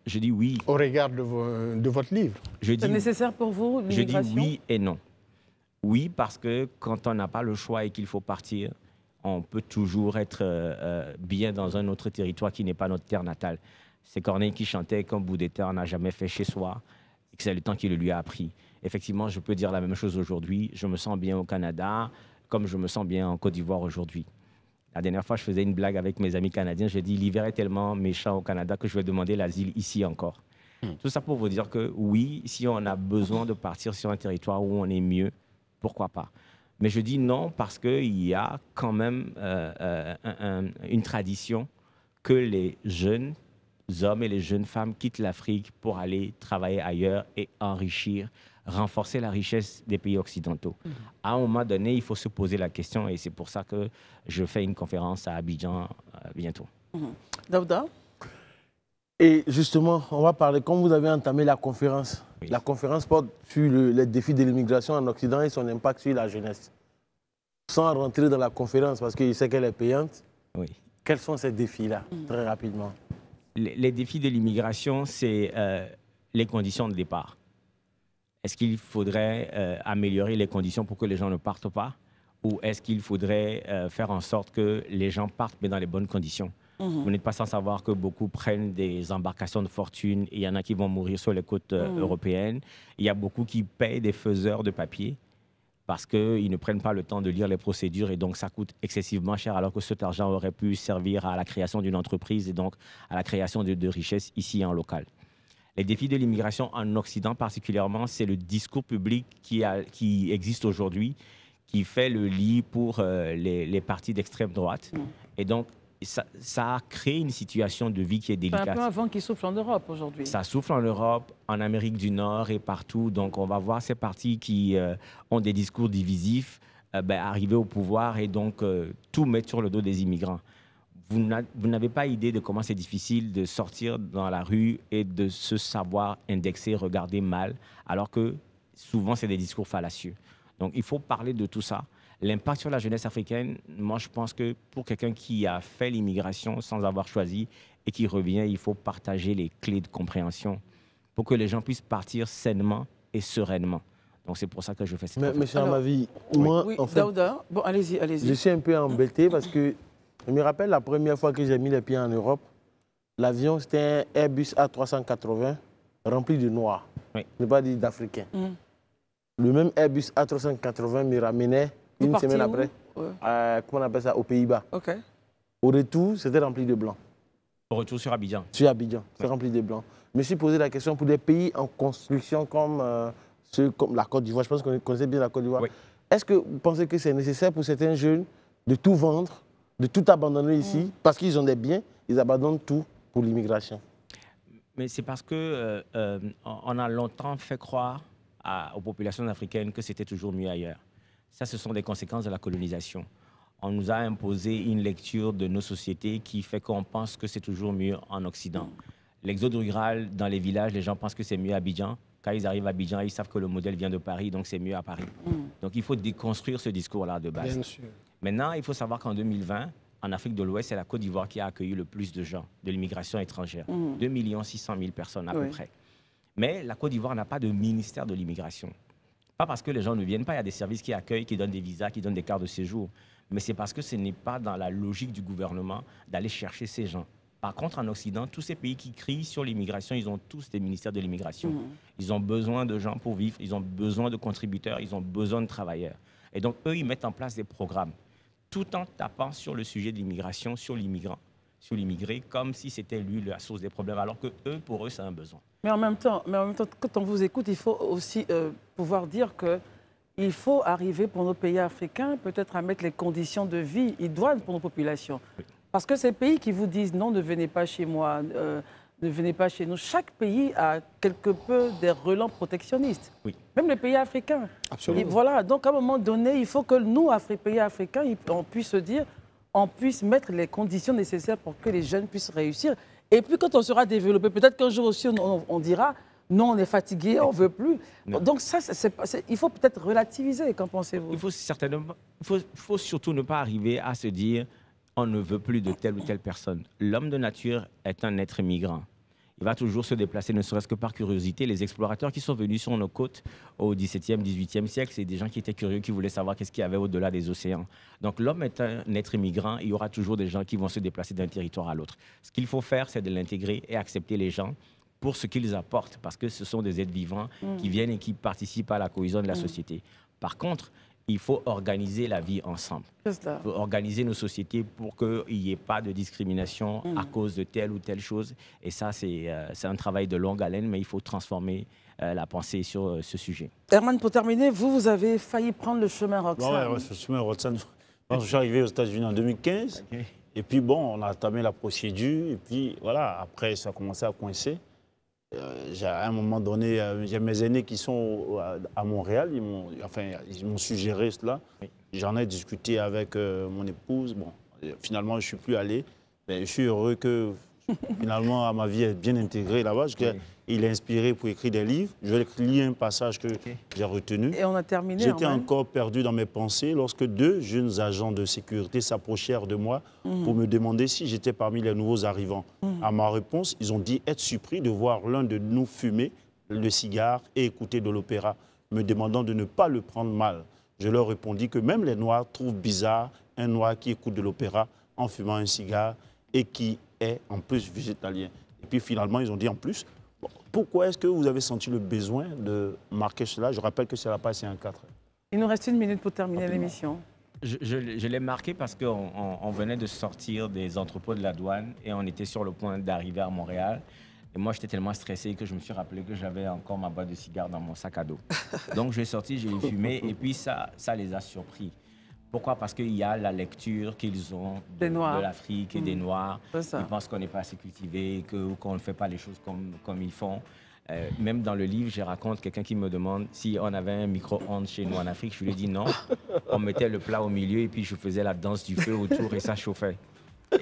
Je dis oui. Au regard de votre livre. C'est nécessaire pour vous, l'immigration? Je dis oui et non. Oui, parce que quand on n'a pas le choix et qu'il faut partir, on peut toujours être bien dans un autre territoire qui n'est pas notre terre natale. C'est Corneille qui chantait qu'un bout des terres n'a jamais fait chez soi et que c'est le temps qui le lui a appris. Effectivement, je peux dire la même chose aujourd'hui. Je me sens bien au Canada comme je me sens bien en Côte d'Ivoire aujourd'hui. La dernière fois, je faisais une blague avec mes amis canadiens. J'ai dit, l'hiver est tellement méchant au Canada que je vais demander l'asile ici encore. Tout ça pour vous dire que oui, si on a besoin de partir sur un territoire où on est mieux, pourquoi pas? Mais je dis non parce qu'il y a quand même une tradition que les jeunes hommes et les jeunes femmes quittent l'Afrique pour aller travailler ailleurs et enrichir, renforcer la richesse des pays occidentaux. À un moment donné, il faut se poser la question et c'est pour ça que je fais une conférence à Abidjan bientôt. Daouda? Et justement, on va parler, comme vous avez entamé la conférence, la conférence porte sur les défis de l'immigration en Occident et son impact sur la jeunesse. Sans rentrer dans la conférence, parce que je sais qu'elle est payante, quels sont ces défis-là, très rapidement? Les défis de l'immigration, c'est les conditions de départ. Est-ce qu'il faudrait améliorer les conditions pour que les gens ne partent pas? Ou est-ce qu'il faudrait faire en sorte que les gens partent, mais dans les bonnes conditions? Vous n'êtes pas sans savoir que beaucoup prennent des embarcations de fortune et il y en a qui vont mourir sur les côtes européennes. Il y a beaucoup qui payent des faiseurs de papier parce qu'ils ne prennent pas le temps de lire les procédures et donc ça coûte excessivement cher alors que cet argent aurait pu servir à la création d'une entreprise et donc à la création de richesses ici en local. Les défis de l'immigration en Occident particulièrement, c'est le discours public qui existe aujourd'hui, qui fait le lit pour les partis d'extrême droite. Et donc, ça a créé une situation de vie qui est délicate. C'est un peu un vent qui souffle en Europe aujourd'hui. Ça souffle en Europe, en Amérique du Nord et partout. Donc, on va voir ces partis qui ont des discours divisifs arriver au pouvoir et donc tout mettre sur le dos des immigrants. Vous n'avez pas idée de comment c'est difficile de sortir dans la rue et de se savoir indexer, regarder mal, alors que souvent, c'est des discours fallacieux. Donc, il faut parler de tout ça. L'impact sur la jeunesse africaine, moi, je pense que pour quelqu'un qui a fait l'immigration sans avoir choisi et qui revient, il faut partager les clés de compréhension pour que les gens puissent partir sainement et sereinement. Donc, c'est pour ça que je fais cette conférence. Mais cher Mavi, moi, en fait, Daouda, bon, allez-y. Je suis un peu embêté parce que je me rappelle la première fois que j'ai mis les pieds en Europe, l'avion, c'était un Airbus A380 rempli de Noirs, je ne vais pas dire d'Africains. Le même Airbus A380 me ramenait une semaine après, comment on appelle ça, aux Pays-Bas. Au retour, c'était rempli de Blancs. Au retour sur Abidjan? Sur Abidjan, c'est rempli de Blancs. Je me suis posé la question pour des pays en construction comme, comme la Côte d'Ivoire. Je pense qu'on connaît bien la Côte d'Ivoire. Est-ce que vous pensez que c'est nécessaire pour certains jeunes de tout vendre, de tout abandonner ici, parce qu'ils ont des biens, ils abandonnent tout pour l'immigration? Mais c'est parce que on a longtemps fait croire aux populations africaines que c'était toujours mieux ailleurs. Ça, ce sont des conséquences de la colonisation. On nous a imposé une lecture de nos sociétés qui fait qu'on pense que c'est toujours mieux en Occident. L'exode rural dans les villages, les gens pensent que c'est mieux à Abidjan. Quand ils arrivent à Abidjan, ils savent que le modèle vient de Paris, donc c'est mieux à Paris. Donc il faut déconstruire ce discours-là de base. Bien sûr. Maintenant, il faut savoir qu'en 2020, en Afrique de l'Ouest, c'est la Côte d'Ivoire qui a accueilli le plus de gens de l'immigration étrangère. 2 600 000 personnes à peu près. Mais la Côte d'Ivoire n'a pas de ministère de l'immigration. Pas parce que les gens ne viennent pas, il y a des services qui accueillent, qui donnent des visas, qui donnent des cartes de séjour. Mais c'est parce que ce n'est pas dans la logique du gouvernement d'aller chercher ces gens. Par contre, en Occident, tous ces pays qui crient sur l'immigration, ils ont tous des ministères de l'immigration. Ils ont besoin de gens pour vivre, ils ont besoin de contributeurs, ils ont besoin de travailleurs. Et donc, eux, ils mettent en place des programmes, tout en tapant sur le sujet de l'immigration, sur l'immigrant, sur l'immigré, comme si c'était lui la source des problèmes, alors que eux, pour eux, c'est un besoin. Mais en même temps, quand on vous écoute, il faut aussi pouvoir dire qu'il faut arriver pour nos pays africains peut-être à mettre les conditions de vie idoines pour nos populations. Oui. Parce que ces pays qui vous disent non, ne venez pas chez moi, ne venez pas chez nous, chaque pays a quelque peu des relents protectionnistes. Oui. Même les pays africains. Absolument. Et voilà, donc à un moment donné, il faut que nous, pays africains, on puisse se dire, on puisse mettre les conditions nécessaires pour que les jeunes puissent réussir. Et puis quand on sera développé, peut-être qu'un jour aussi on dira, non, on est fatigué, on ne veut plus. Non. Donc ça, il faut peut-être relativiser, qu'en pensez-vous? Il faut surtout ne pas arriver à se dire, on ne veut plus de telle ou telle personne. L'homme de nature est un être migrant. Il va toujours se déplacer, ne serait-ce que par curiosité. Les explorateurs qui sont venus sur nos côtes au XVIIe, XVIIIe siècle, c'est des gens qui étaient curieux, qui voulaient savoir qu'est-ce qu'il y avait au-delà des océans. Donc l'homme est un être migrant. Il y aura toujours des gens qui vont se déplacer d'un territoire à l'autre. Ce qu'il faut faire, c'est de l'intégrer et accepter les gens pour ce qu'ils apportent, parce que ce sont des êtres vivants qui viennent et qui participent à la cohésion de la société. Par contre, il faut organiser la vie ensemble. Il faut organiser nos sociétés pour qu'il n'y ait pas de discrimination à cause de telle ou telle chose. Et ça, c'est un travail de longue haleine, mais il faut transformer la pensée sur ce sujet. Herman, pour terminer, vous avez failli prendre le chemin Roxane. Oui, le chemin Roxane. Je suis arrivé aux États-Unis en 2015. Okay. Et puis, bon, on a entamé la procédure. Et puis, voilà, après, ça a commencé à coincer. À un moment donné, j'ai mes aînés qui sont à Montréal, ils m'ont suggéré cela. Oui. J'en ai discuté avec mon épouse. Bon, finalement, je ne suis plus allé. Mais je suis heureux que finalement, ma vie est bien intégrée là-bas. Oui. Il est inspiré pour écrire des livres. Je vais lire un passage que j'ai retenu. Et on a terminé. J'étais encore perdu dans mes pensées lorsque 2 jeunes agents de sécurité s'approchèrent de moi pour me demander si j'étais parmi les nouveaux arrivants. À ma réponse, ils ont dit être surpris de voir l'un de nous fumer le cigare et écouter de l'opéra, me demandant de ne pas le prendre mal. Je leur répondis que même les Noirs trouvent bizarre un Noir qui écoute de l'opéra en fumant un cigare et qui est en plus végétalien. Et puis finalement, ils ont dit en plus, pourquoi est-ce que vous avez senti le besoin de marquer cela? Je rappelle que c'est la page 54. Il nous reste 1 minute pour terminer l'émission. Je l'ai marqué parce qu'on venait de sortir des entrepôts de la douane et on était sur le point d'arriver à Montréal. Et moi, j'étais tellement stressé que je me suis rappelé que j'avais encore ma boîte de cigares dans mon sac à dos. Donc, j'ai sorti, j'ai fumé et puis ça les a surpris. Pourquoi? Parce qu'il y a la lecture qu'ils ont de l'Afrique et des Noirs. Ils pensent qu'on n'est pas assez cultivé, qu'on ne fait pas les choses comme ils font. Même dans le livre, je raconte quelqu'un qui me demande si on avait un micro-ondes chez nous en Afrique. Je lui ai dit non. On mettait le plat au milieu et puis je faisais la danse du feu autour et ça chauffait.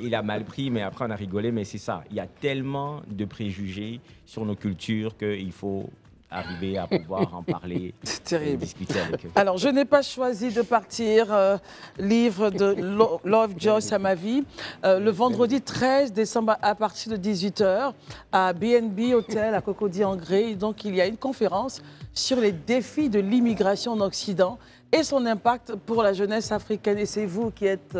Il a mal pris, mais après on a rigolé. Mais c'est ça. Il y a tellement de préjugés sur nos cultures qu'il faut arriver à pouvoir en parler, et discuter avec eux. Alors, je n'ai pas choisi de partir. Livre de Love, Joyce à ma vie. Le vendredi 13 décembre à partir de 18h à BNB Hotel à Cocody-en-Grès. Donc, il y a une conférence sur les défis de l'immigration en Occident et son impact pour la jeunesse africaine. Et c'est vous qui êtes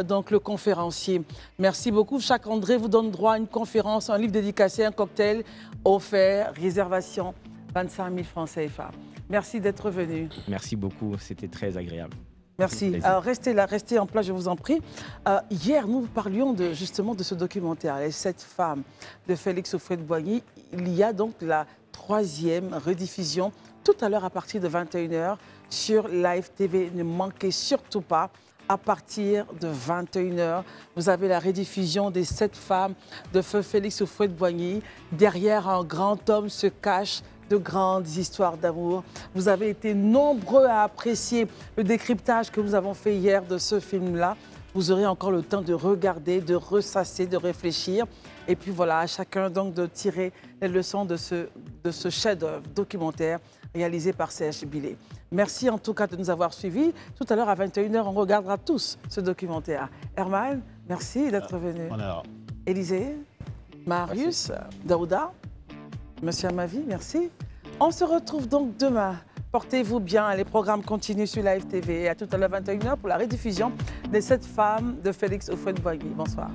donc le conférencier. Merci beaucoup. Chaque André vous donne droit à une conférence, un livre dédicacé, un cocktail offert, réservation. 25 000 francs CFA. Merci d'être venu. Merci beaucoup, c'était très agréable. Merci. Alors, restez là, restez en place, je vous en prie. Hier, nous parlions justement de ce documentaire, Les 7 femmes de Félix Houphouët-Boigny. Il y a donc la 3e rediffusion, tout à l'heure à partir de 21h sur Live TV. Ne manquez surtout pas. à partir de 21h. Vous avez la rediffusion des 7 femmes de Feu Félix Houphouët-Boigny. Derrière un grand homme se cachent de grandes histoires d'amour. Vous avez été nombreux à apprécier le décryptage que nous avons fait hier de ce film-là. Vous aurez encore le temps de regarder, de ressasser, de réfléchir. Et puis voilà, à chacun donc de tirer les leçons de ce chef-d'œuvre documentaire réalisé par Serge Billet. Merci en tout cas de nous avoir suivis. Tout à l'heure à 21h, on regardera tous ce documentaire. Herman, merci d'être venu. Élisée, Marius, Daouda, Monsieur Amavi, merci. On se retrouve donc demain. Portez-vous bien, les programmes continuent sur la FTV. À tout à l'heure 21h pour la rediffusion des 7 femmes de Félix Houphouët-Boigny. Bonsoir.